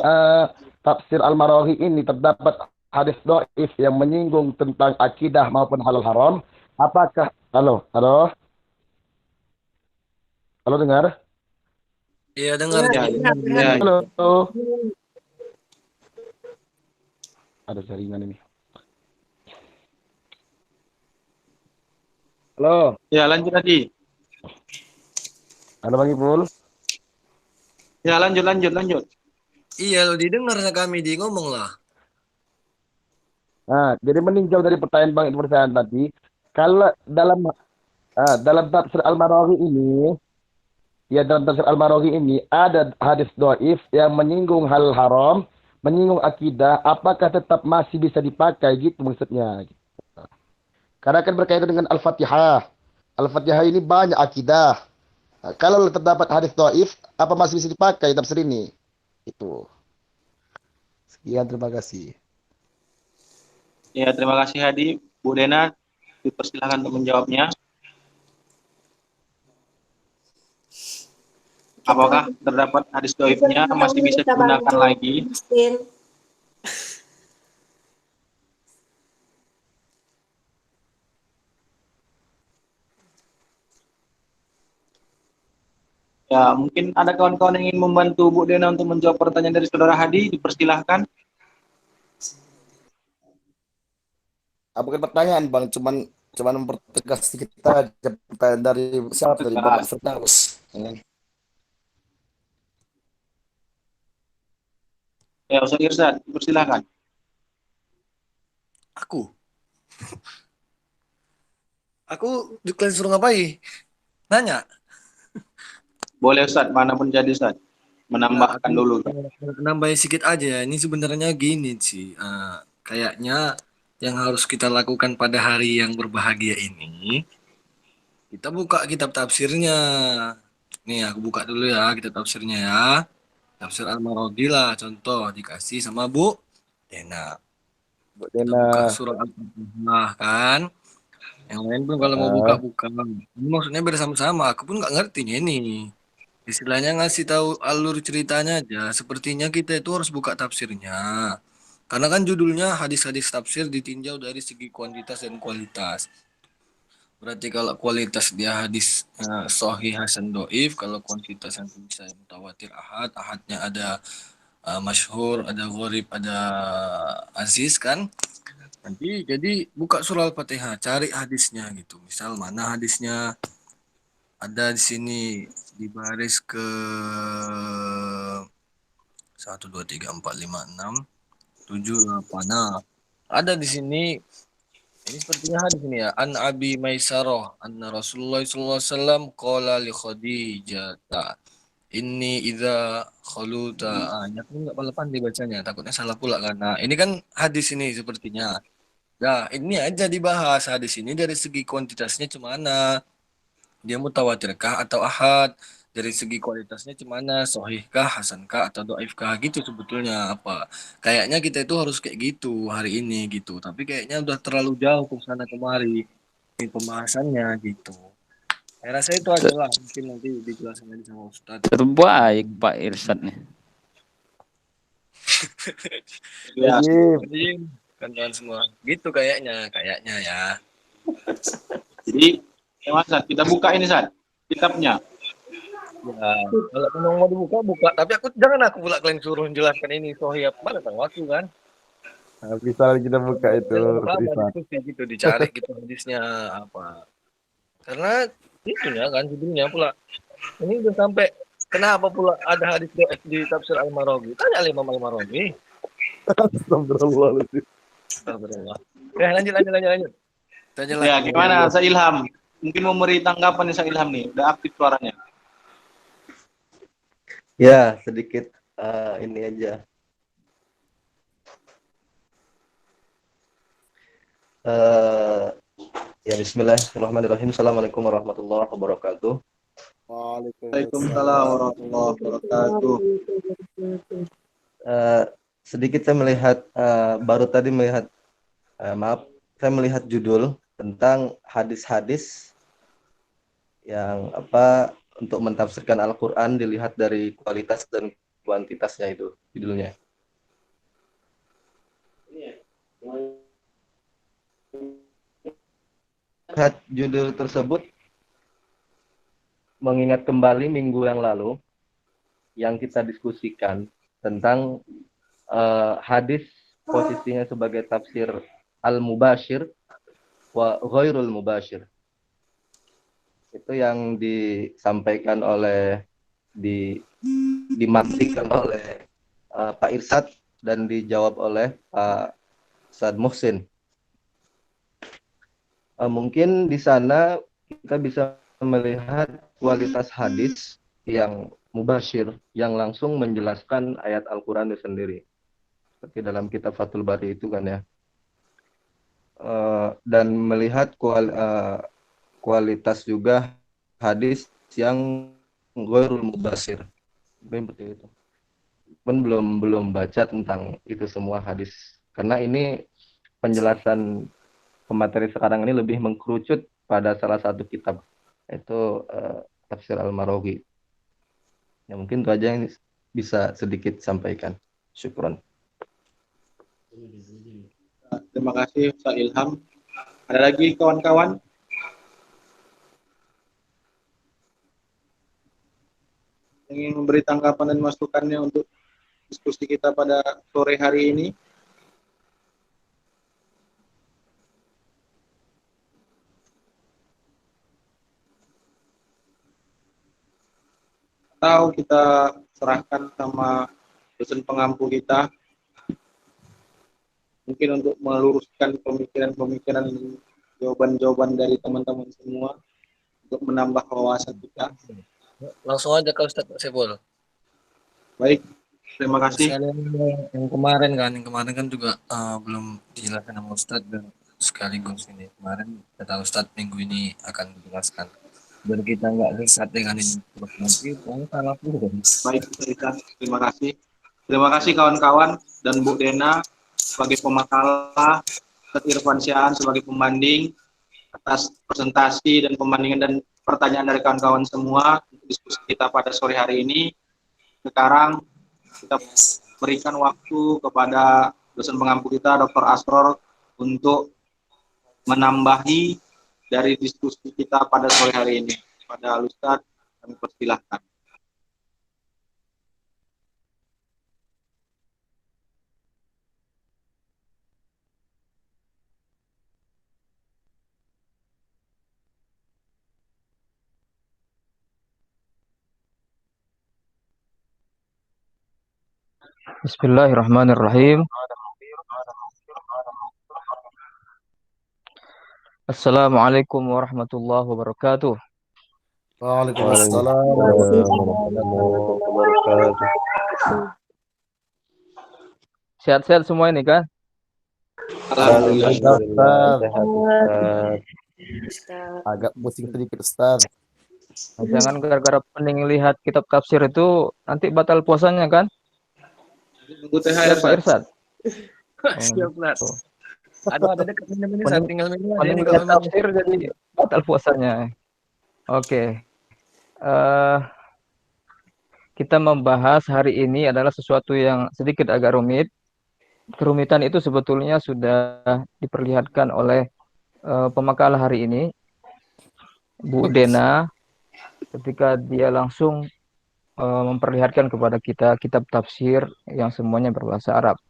tafsir Al-Maraghi ini terdapat hadis doif yang menyinggung tentang akidah maupun halal haram. Apakah halo dengar? Iya dengar. ya, Halo. Ada jaringan ini. Halo. ya lanjut Hadi. Halo Bang Ipul. Ya lanjut. Iya lo didengarnya kami di ngomong lah. Nah, jadi meninjau dari pertanyaan Bang Ipul tadi, kalau dalam tafsir Al-Maraghi ini, dalam tafsir Al-Maraghi ini ada hadis doif yang menyinggung hal haram, menyinggung akidah, apakah tetap masih bisa dipakai gitu maksudnya? Karena kan berkaitan dengan Al-Fatihah. Al-Fatihah ini banyak akidah. Nah, kalau terdapat hadis doif, apa masih bisa dipakai tafsir ini? Itu. Sekian, terima kasih. Ya, terima kasih Hadi. Bu Dena, dipersilahkan untuk menjawabnya. Apakah terdapat hadis doifnya masih bisa digunakan lagi? Ya, mungkin ada kawan-kawan yang ingin membantu Bu Dena untuk menjawab pertanyaan dari Saudara Hadi, dipersilahkan. Bukan pertanyaan Bang, cuman mempertegas kita pertanyaan dari siapa, dari Bapak Firdaus. Ya, Ustaz Irsad, dipersilahkan. Aku kalian suruh ngapain? Nanya. Boleh Ustaz, manapun jadi Ustaz. Menambahkan dulu. Nambahin sedikit aja. Ini sebenarnya gini sih. Kayaknya yang harus kita lakukan pada hari yang berbahagia ini, kita buka kitab tafsirnya. Nih aku buka dulu ya kitab tafsirnya ya. Tafsir Al-Maraghi lah contoh dikasih sama Bu Dena. Bu Kita Dena. buka surah Al-Fatihah kan. Yang lain pun kalau mau buka-buka. Ini maksudnya bersama-sama. Aku pun nggak ngerti ini. Istilahnya ngasih tahu alur ceritanya aja. Sepertinya kita itu harus buka tafsirnya. Karena kan judulnya hadis-hadis tafsir ditinjau dari segi kuantitas dan kualitas. Berarti kalau kualitas dia hadis sahih hasan doif, kalau kuantitas yang bisa mutawatir ahad, ahadnya ada masyhur, ada gharib, ada aziz kan. Nanti jadi buka surah Al-Fatihah, cari hadisnya gitu. Misal mana hadisnya, ada di sini di baris ke 1, 2, 3, 4, 5, 6, 7, 8. Nah, ada di sini. Ini sepertinya hadis ini ya. An Abi Maisarah anna Rasulullah sallallahu alaihi wasallam qala li Khadijah inni idza khaluta. Ini aku enggak pandai bacanya, takutnya salah pula kan. Nah, ini kan hadis ini sepertinya. Nah, ini aja dibahas hadis ini dari segi kuantitasnya cemana. Dia mutawatirkah atau ahad? Dari segi kualitasnya cemana? Sahihkah, hasankah, atau dhaifkah gitu sebetulnya apa? Kayaknya kita itu harus kayak gitu hari ini gitu. Tapi kayaknya udah terlalu jauh ke sana kemari ini pembahasannya gitu. Saya rasa itu aja lah. Mungkin nanti dijelasin lagi sama Ustadz. Terbaik Pak Irsyad nih. Ya, Jadi kawan-kawan semua. Gitu kayaknya ya. jadi Mas Sat, kita buka ini Sat, kitabnya. Ya, kalau memang mau dibuka, buka. Tapi jangan aku pula kalian suruh menjelaskan ini Sohi apa, mana tahu aku kan. Nah, bisa kita buka itu. Sama diskusi gitu, dicari gitu hadisnya apa. Karena itunya kan judulnya pula. Ini udah sampai kenapa pula ada hadis di tafsir Al-Maraghi. Tanya Imam Al-Maraghi. Astagfirullahaladzim. Astagfirullah. Lanjut. Tanya Ya, lagi. gimana Sa Ilham? Mungkin mau memberi tanggapan nih Sa Ilham nih, udah aktif suaranya. Ya, sedikit ini aja. Ya, bismillahirrahmanirrahim. Assalamualaikum warahmatullahi wabarakatuh. Waalaikumsalam warahmatullahi wabarakatuh. Sedikit saya melihat, baru tadi melihat, saya melihat judul tentang hadis-hadis yang untuk mentafsirkan Al-Quran dilihat dari kualitas dan kuantitasnya, itu judulnya. Judul tersebut mengingat kembali minggu yang lalu yang kita diskusikan tentang hadis posisinya sebagai tafsir al-mubashir wa ghairul mubashir. Itu yang disampaikan oleh dimaktikan oleh Pak Irsyad dan dijawab oleh Pak Ustadz Muhsin. Mungkin di sana kita bisa melihat kualitas hadis yang mubashir, yang langsung menjelaskan ayat Al-Quran itu sendiri. Seperti dalam kitab Fathul Bari itu kan ya. Dan melihat kualitas juga hadis yang ghairul mubashir. Seperti itu. Pun belum baca tentang itu semua hadis. Karena ini penjelasan pemateri sekarang ini lebih mengkerucut pada salah satu kitab, yaitu Tafsir Al-Maraghi. Ya, mungkin itu aja yang bisa sedikit sampaikan. Syukron. Terima kasih Sa Ilham. Ada lagi kawan-kawan? Ingin memberi tanggapan dan masukannya untuk diskusi kita pada sore hari ini? Atau kita serahkan sama dosen pengampu kita mungkin untuk meluruskan pemikiran-pemikiran, jawaban-jawaban dari teman-teman semua untuk menambah wawasan kita. Langsung aja ke Ustadz Sepul. Baik, terima kasih. Yang kemarin kan juga belum dijelaskan sama Ustadz, dan sekaligus ini kemarin kata Ustadz minggu ini akan dijelaskan. Biar kita nggak sesat dengan ini. Nanti salah pun. Baik, terima kasih. Terima kasih kawan-kawan dan Bu Dena sebagai pemakalah, Ustadz Irfan Syah sebagai pembanding atas presentasi dan pembandingan dan pertanyaan dari kawan-kawan semua untuk diskusi kita pada sore hari ini. Sekarang kita berikan waktu kepada dosen pengampu kita, Dr. Asror, untuk menambahi dari diskusi kita pada sore hari ini. Pada Ustadz, kami persilahkan. Bismillahirrahmanirrahim. Assalamualaikum warahmatullahi wabarakatuh. Waalaikumsalam. Waalaikumsalam warahmatullahi wabarakatuh. Sehat-sehat semua ini kan? Alhamdulillah. Alhamdulillah sehat Ustaz. Ustaz. Agak pusing sedikit Ustaz. Nah, jangan gara-gara pening lihat kitab tafsir itu nanti batal puasanya kan? Tunggu THR, Ya Pak Irsad. Siap, Plat. Tuh. Aduh, ada dekat minum ini, saya Pening, tinggal minum aja pening ini lihat kalau memang. tafsir jadi batal puasanya. Oke. Eh, kita membahas hari ini adalah sesuatu yang sedikit agak rumit. Kerumitan itu sebetulnya sudah diperlihatkan oleh pemakalah hari ini, Bu Dena, ketika dia langsung memperlihatkan kepada kita kitab tafsir yang semuanya berbahasa Arab.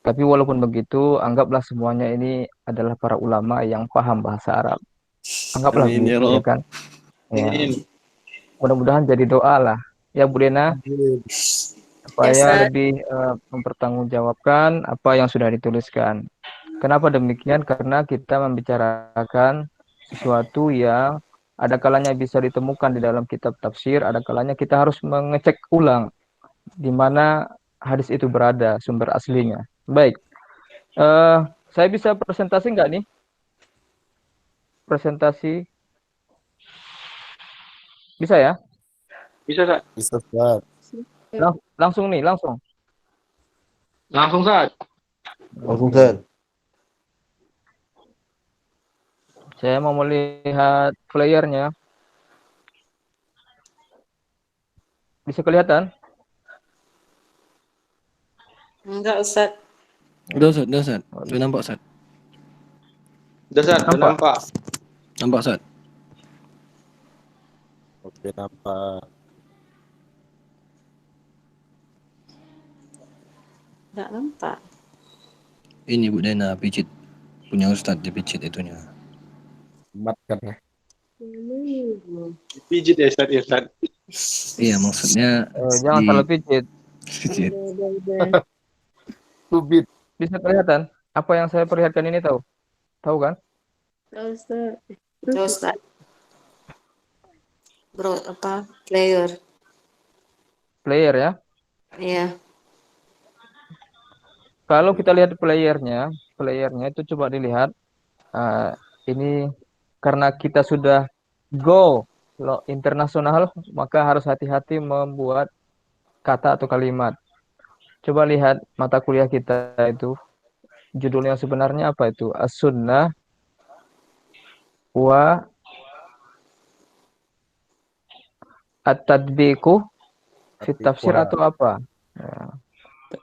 Tapi walaupun begitu, anggaplah semuanya ini adalah para ulama yang paham bahasa Arab. Anggaplah Amin ya begitu, ya Rob. kan? Ya, Amin. mudah-mudahan jadi doa lah. Ya Bu Dena, supaya Ustaz. lebih mempertanggungjawabkan apa yang sudah dituliskan. Kenapa demikian? Karena kita membicarakan sesuatu yang ada kalanya bisa ditemukan di dalam kitab tafsir, ada kalanya kita harus mengecek ulang di mana hadis itu berada, sumber aslinya. Baik, saya bisa presentasi nggak nih? Presentasi? Bisa ya? Bisa, Ustaz. Bisa Ustaz. Langsung nih, langsung. Langsung, Ustaz. Langsung Ustaz. Saya mau melihat playernya. Bisa kelihatan? Enggak, Ustaz. Udah Ustaz. Udah nampak Ustaz. Udah, Ustaz. Udah nampak. Nampak Ustaz. Oke, nampak. Enggak nampak. Ini Bu Dena pijit. Punya Ustaz dia pijit itunya. Mat kan ya. Pijit ya, Ustaz. Ya, Ustaz. Iya, maksudnya Jangan salah pijit. pijit. Tubit. Bisa kelihatan? Apa yang saya perlihatkan ini tahu? Tahu kan? Tuh, Ustaz. Bro, apa? Player. Player ya. Iya. Kalau kita lihat playernya itu coba dilihat. Ini karena kita sudah go internasional, maka harus hati-hati membuat kata atau kalimat. Coba lihat mata kuliah kita itu. Judulnya sebenarnya apa itu? As-Sunnah wa At-Tadbiqu fit tafsir atau apa?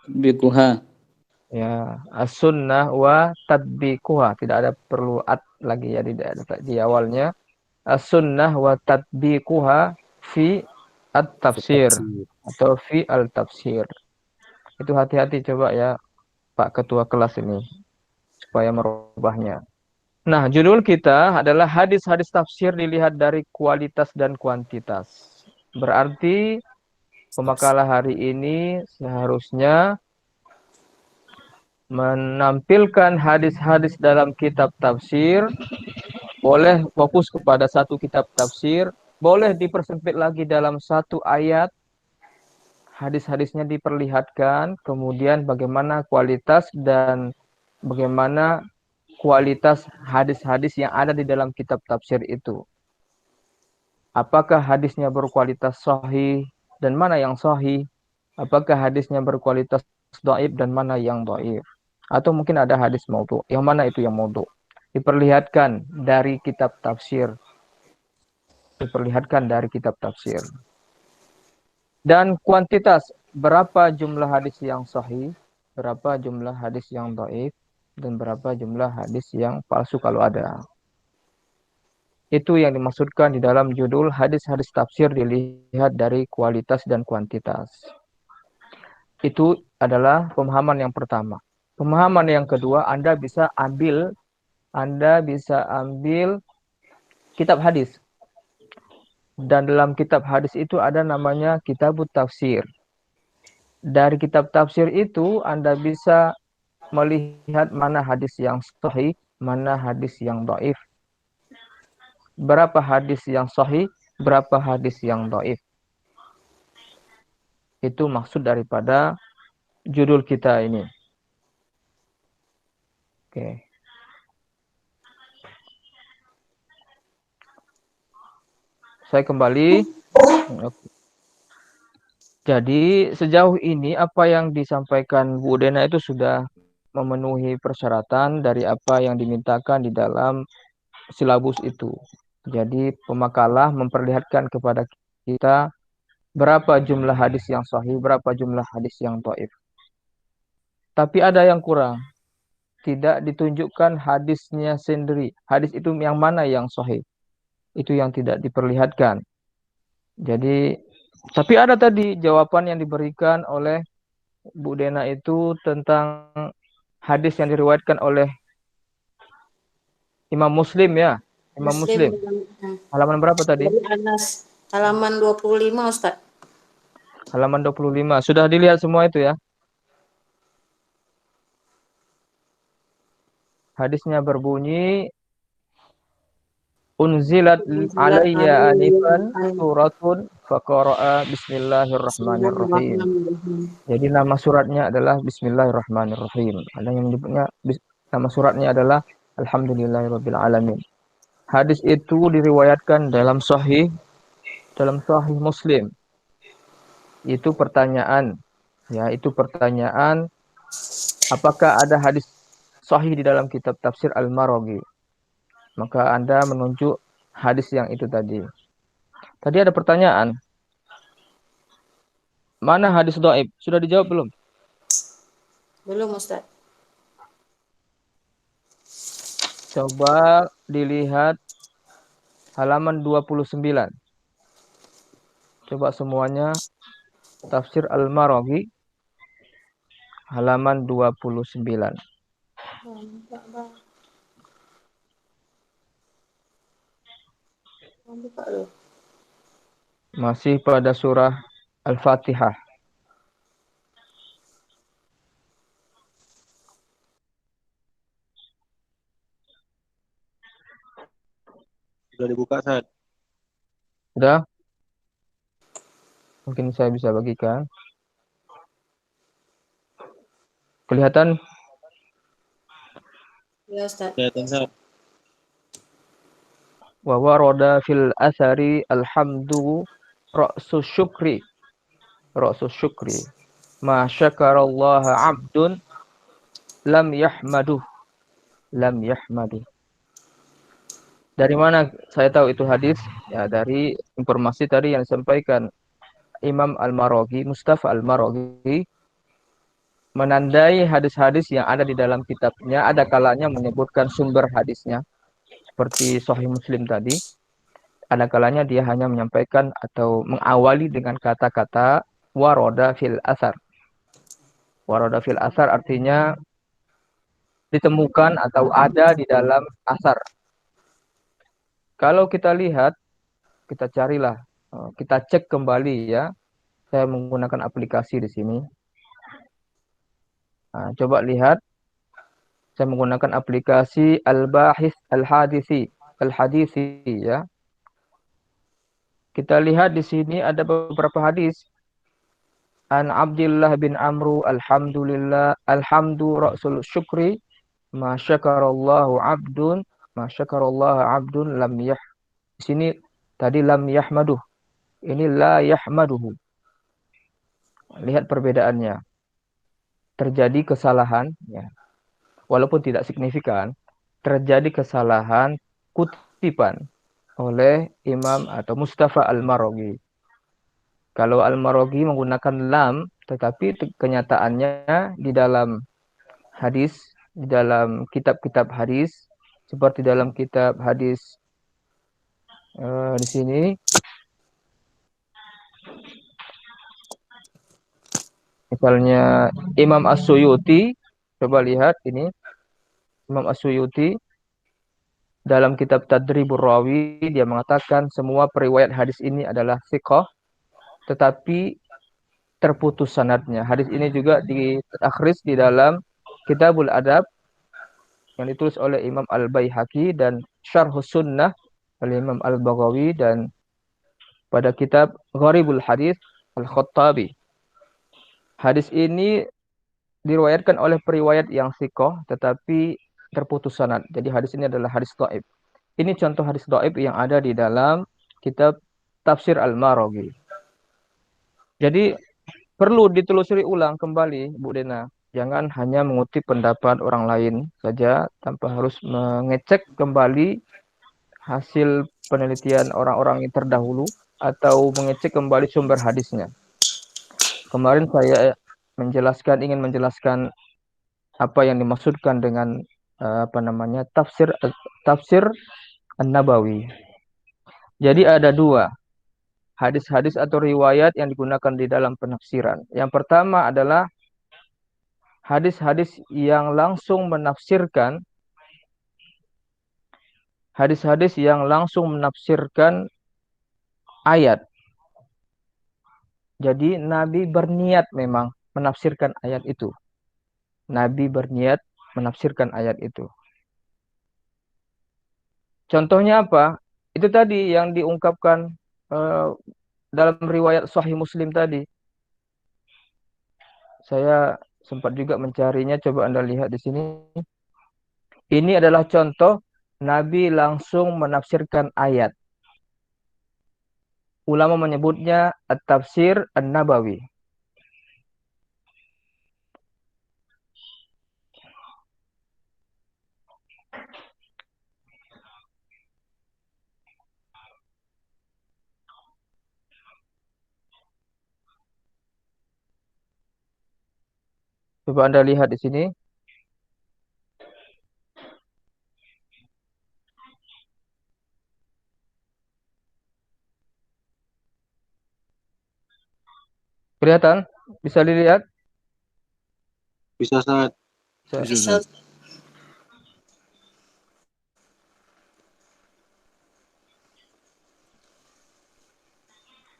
Bikuha. Ya, as-sunnah wa tadbiquha. Tidak ada perlu at lagi ya di awalnya. As-sunnah wa tadbiquha fi at-tafsir atau fi al-tafsir. Itu hati-hati coba ya Pak Ketua kelas ini supaya merubahnya. Nah, judul kita adalah hadis-hadis tafsir dilihat dari kualitas dan kuantitas. Berarti pemakalah hari ini seharusnya menampilkan hadis-hadis dalam kitab tafsir, boleh fokus kepada satu kitab tafsir, boleh dipersempit lagi dalam satu ayat, hadis-hadisnya diperlihatkan, kemudian bagaimana kualitas dan bagaimana kualitas hadis-hadis yang ada di dalam kitab tafsir itu. Apakah hadisnya berkualitas sahih dan mana yang sahih? Apakah hadisnya berkualitas dhaif dan mana yang dhaif? Atau mungkin ada hadis maudhu. Yang mana itu yang maudhu? Diperlihatkan dari kitab tafsir. Dan kuantitas, berapa jumlah hadis yang sahih, berapa jumlah hadis yang dhaif, dan berapa jumlah hadis yang palsu kalau ada. Itu yang dimaksudkan di dalam judul hadis-hadis tafsir dilihat dari kualitas dan kuantitas. Itu adalah pemahaman yang pertama. Pemahaman yang kedua, Anda bisa ambil kitab hadis. Dan dalam kitab hadis itu ada namanya kitabut tafsir. Dari kitab tafsir itu Anda bisa melihat mana hadis yang sahih, mana hadis yang dhaif. Berapa hadis yang sahih, berapa hadis yang dhaif. Itu maksud daripada judul kita ini. Oke. Saya kembali. Jadi sejauh ini apa yang disampaikan Bu Dena itu sudah memenuhi persyaratan dari apa yang dimintakan di dalam silabus itu. Jadi pemakalah memperlihatkan kepada kita berapa jumlah hadis yang sahih, berapa jumlah hadis yang dhaif. Tapi ada yang kurang. Tidak ditunjukkan hadisnya sendiri. Hadis itu yang mana yang sahih. Itu yang tidak diperlihatkan. Jadi, tapi ada tadi jawaban yang diberikan oleh Bu Dena itu tentang hadis yang diriwayatkan oleh Imam Muslim ya. Imam Muslim. Halaman berapa tadi? Dari Anas, halaman 25, Ustaz. Halaman 25. Sudah dilihat semua itu ya? Hadisnya berbunyi Unzilat alayya anifan suratun faqara'a bismillahirrahmanirrahim. Jadi nama suratnya adalah Bismillahirrahmanirrahim. Ada yang menyebutnya nama suratnya adalah Alhamdulillahirabbil alamin. Hadis itu diriwayatkan dalam Sahih Muslim. Itu pertanyaan, ya, itu pertanyaan apakah ada hadis sahih di dalam kitab tafsir Al-Maraghi? Maka Anda menunjuk hadis yang itu tadi. Tadi ada pertanyaan. Mana hadis dhaif? Sudah dijawab belum? Belum, Ustaz. Coba dilihat halaman 29. Coba semuanya tafsir Al-Maraghi halaman 29. Masih pada surah Al-Fatihah. Sudah dibuka, Ustaz. Sudah? Mungkin saya bisa bagikan. Kelihatan? Ya, Ustaz. Kelihatan, Ustaz. Wa warada fil athari alhamdu ra'su syukri. Ra'su syukri. Ma syakarallaha abdun lam yahmaduh. Lam yahmaduh. Dari mana saya tahu itu hadis? Ya, dari informasi tadi yang disampaikan Imam Al-Maraghi, Mustafa Al-Maraghi, menandai hadis-hadis yang ada di dalam kitabnya, ada kalanya menyebutkan sumber hadisnya, seperti Sahih Muslim tadi. Ada kalanya dia hanya menyampaikan atau mengawali dengan kata-kata waroda fil asar. Waroda fil asar artinya ditemukan atau ada di dalam asar. Kalau kita lihat, kita carilah, kita cek kembali ya. Saya menggunakan aplikasi di sini. Nah, coba lihat. Saya menggunakan aplikasi Al-Bahis Al-Hadisi ya. Kita lihat di sini ada beberapa hadis. An Abdullah bin Amru alhamdulillah alhamdu rasul syukri ma syakarallahu abdun lam yah. Di sini tadi lam yahmaduh. Ini la yahmaduhu. Lihat perbedaannya. Terjadi kesalahan ya. Walaupun tidak signifikan, terjadi kesalahan kutipan oleh Imam atau Mustafa Al-Maraghi. Kalau Al-Maraghi menggunakan lam, tetapi kenyataannya di dalam hadis, di dalam kitab-kitab hadis, seperti dalam kitab hadis di sini, misalnya Imam As-Suyuti, coba lihat ini, Imam As-Suyuti dalam kitab Tadribur Rawi, dia mengatakan semua periwayat hadis ini adalah thiqah, tetapi terputus sanadnya. Hadis ini juga ditakhrij di dalam Kitabul Adab yang ditulis oleh Imam Al-Baihaqi dan Syarhus Sunnah oleh Imam Al-Baghawi dan pada kitab Gharibul Hadis Al-Khattabi. Hadis ini diriwayatkan oleh periwayat yang sikoh tetapi terputus sanad. Jadi hadis ini adalah hadis dhaif. Ini contoh hadis dhaif yang ada di dalam kitab Tafsir Al-Maraghi. Jadi perlu ditelusuri ulang kembali, Bu Dena. Jangan hanya mengutip pendapat orang lain saja tanpa harus mengecek kembali hasil penelitian orang-orang yang terdahulu atau mengecek kembali sumber hadisnya. Kemarin saya ingin menjelaskan apa yang dimaksudkan dengan tafsir An-Nabawi. Jadi ada dua hadis-hadis atau riwayat yang digunakan di dalam penafsiran. Yang pertama adalah hadis-hadis yang langsung menafsirkan ayat. Jadi Nabi berniat memang menafsirkan ayat itu. Nabi berniat menafsirkan ayat itu. Contohnya apa? Itu tadi yang diungkapkan dalam riwayat Sahih Muslim tadi. Saya sempat juga mencarinya, coba Anda lihat di sini. Ini adalah contoh Nabi langsung menafsirkan ayat. Ulama menyebutnya At-Tafsir An-Nabawi. Coba Anda lihat di sini. Kelihatan? Bisa dilihat? Bisa, Ustaz. Bisa.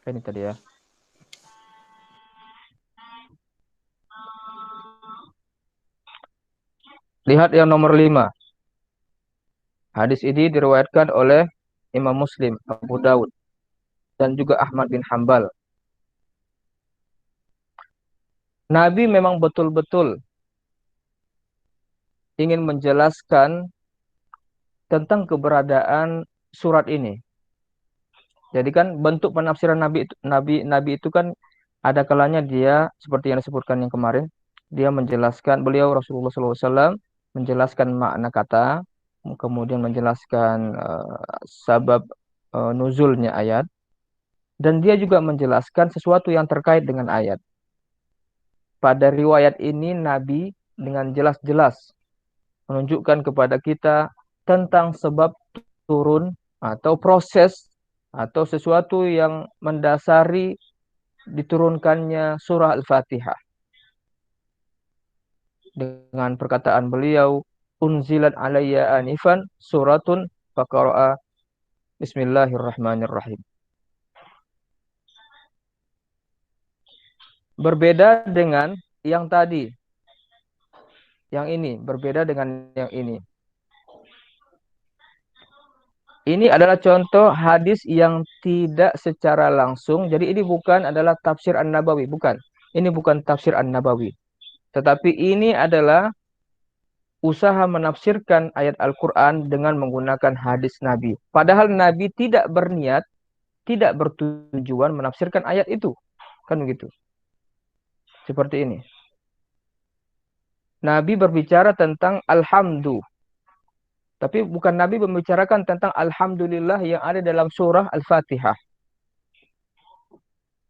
Ini tadi ya. Lihat yang nomor 5. Hadis ini diriwayatkan oleh Imam Muslim, Abu Daud, dan juga Ahmad bin Hambal. Nabi memang betul-betul ingin menjelaskan tentang keberadaan surat ini. Jadi kan bentuk penafsiran Nabi itu kan ada kalanya dia seperti yang disebutkan yang kemarin, dia menjelaskan, beliau Rasulullah SAW menjelaskan makna kata, kemudian menjelaskan sabab nuzulnya ayat, dan dia juga menjelaskan sesuatu yang terkait dengan ayat. Pada riwayat ini Nabi dengan jelas-jelas menunjukkan kepada kita tentang sebab turun atau proses atau sesuatu yang mendasari diturunkannya surah Al-Fatihah. Dengan perkataan beliau, unzilat alayya anifan suratun faqara'a bismillahirrahmanirrahim. Berbeda dengan yang tadi. Yang ini berbeda dengan yang ini. Ini adalah contoh hadis yang tidak secara langsung. Jadi ini bukan adalah tafsir An-Nabawi, bukan. Ini bukan tafsir An-Nabawi. Tetapi ini adalah usaha menafsirkan ayat Al-Quran dengan menggunakan hadis Nabi. Padahal Nabi tidak berniat, tidak bertujuan menafsirkan ayat itu. Kan begitu. Seperti ini. Nabi berbicara tentang alhamdu. Tapi bukan Nabi membicarakan tentang alhamdulillah yang ada dalam surah Al-Fatihah.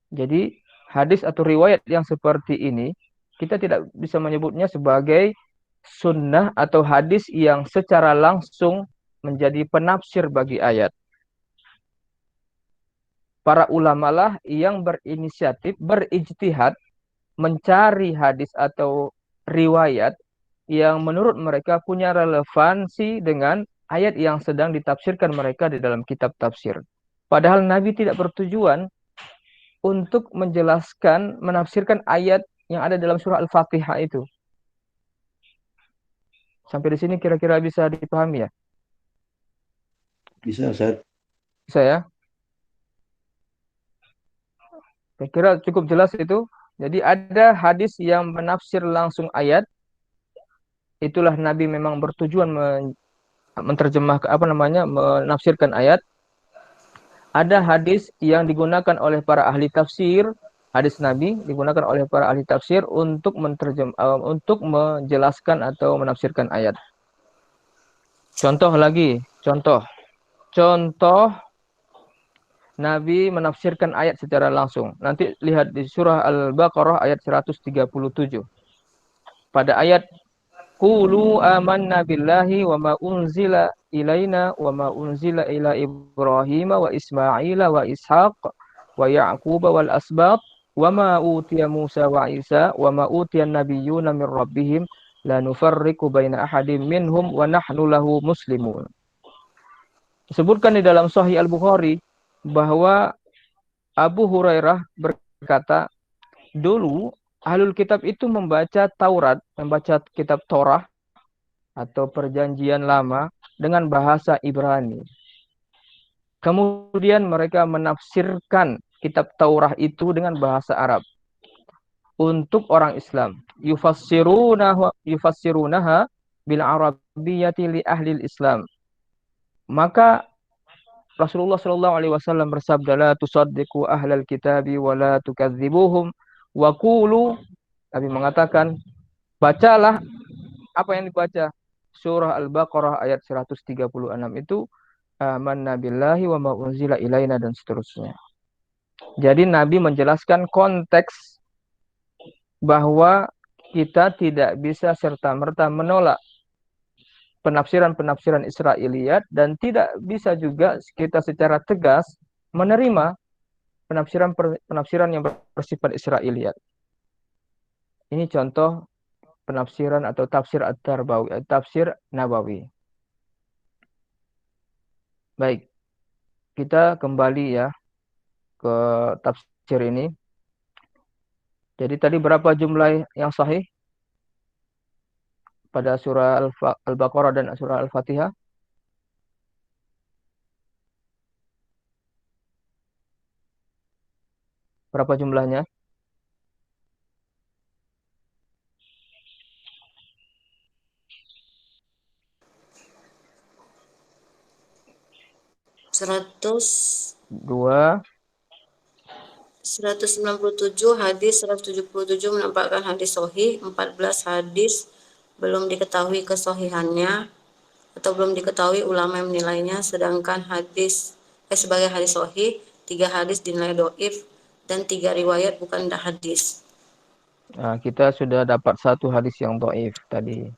Jadi hadis atau riwayat yang seperti ini kita tidak bisa menyebutnya sebagai sunnah atau hadis yang secara langsung menjadi penafsir bagi ayat. Para ulama lah yang berinisiatif, berijtihad mencari hadis atau riwayat yang menurut mereka punya relevansi dengan ayat yang sedang ditafsirkan mereka di dalam kitab tafsir. Padahal Nabi tidak bertujuan untuk menjelaskan, menafsirkan ayat yang ada dalam surah Al-Fatihah itu. Sampai di sini kira-kira bisa dipahami ya? Bisa, Ustaz. Bisa ya? Saya kira cukup jelas itu. Jadi ada hadis yang menafsir langsung ayat. Itulah Nabi memang bertujuan menafsirkan ayat. Ada hadis yang digunakan oleh para ahli tafsir, hadis Nabi digunakan oleh para ahli tafsir untuk untuk menjelaskan atau menafsirkan ayat. Contoh Nabi menafsirkan ayat secara langsung. Nanti lihat di surah Al-Baqarah ayat 137. Pada ayat Qulu amanna billahi wa ma unzila ilaina wa ma unzila ila Ibrahim wa Ismail wa Ishaq wa Ya'qub wal asbab wa ma utiya Musa wa Isa wa ma utiya nabiyyuna min rabbihim la nufarriqu baina ahadin minhum wa nahnu lahu muslimun. Disebutkan di dalam Sahih Al-Bukhari bahwa Abu Hurairah berkata, dulu Ahlul Kitab itu membaca Taurat, membaca kitab Torah atau Perjanjian Lama dengan bahasa Ibrani. Kemudian mereka menafsirkan kitab Taurat itu dengan bahasa Arab untuk orang Islam. Yufassirunaha bil arabiyyati li ahli Islam. Maka Rasulullah Shallallahu Alaihi Wasallam bersabda, la tusaddiqu ahlal kitabi wa la tukadzibuhum wa qulu. Nabi mengatakan, bacalah apa yang dibaca surah Al-Baqarah ayat 136 itu, amanna billahi wa ma unzila ilaina, dan seterusnya. Jadi Nabi menjelaskan konteks bahwa kita tidak bisa serta-merta menolak penafsiran-penafsiran Israiliyat dan tidak bisa juga kita secara tegas menerima penafsiran yang bersifat Israiliyat. Ini contoh penafsiran atau tafsir at-tarbawi, tafsir Nabawi. Baik, kita kembali ya ke tafsir ini. Jadi tadi berapa jumlah yang sahih pada surah Al-Baqarah dan surah Al-Fatihah? Berapa jumlahnya? Dua. 197 hadis, 177 menampakkan hadis sahih, 14 hadis belum diketahui kesahihannya atau belum diketahui ulama yang menilainya, sedangkan sebagai hadis sahih, 3 hadis dinilai dhaif dan 3 riwayat bukan hadis. Nah, kita sudah dapat 1 hadis yang dhaif tadi.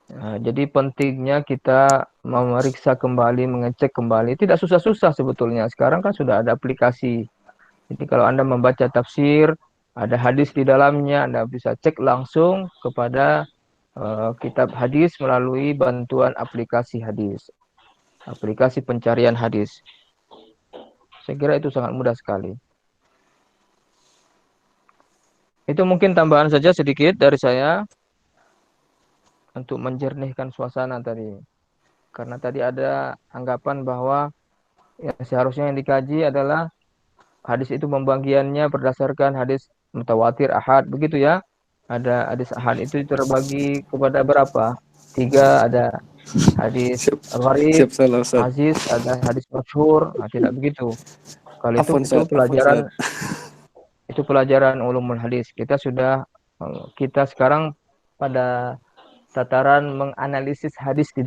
Nah, jadi pentingnya kita memeriksa kembali, mengecek kembali. Tidak susah-susah sebetulnya. Sekarang kan sudah ada aplikasi. Jadi kalau Anda membaca tafsir, ada hadis di dalamnya, Anda bisa cek langsung kepada kitab hadis melalui bantuan aplikasi hadis. Aplikasi pencarian hadis. Saya kira itu sangat mudah sekali. Itu mungkin tambahan saja sedikit dari saya untuk menjernihkan suasana tadi. Karena tadi ada anggapan bahwa ya seharusnya yang dikaji adalah hadis itu pembagiannya berdasarkan hadis mutawatir, ahad, begitu ya. Ada hadis ahad itu terbagi kepada berapa? 3, ada hadis gharib, aziz, ada hadis masyhur. Nah, tidak begitu. Kalau itu pelajaran itu pelajaran ulumul hadis. Kita sekarang pada tataran menganalisis hadis di dalam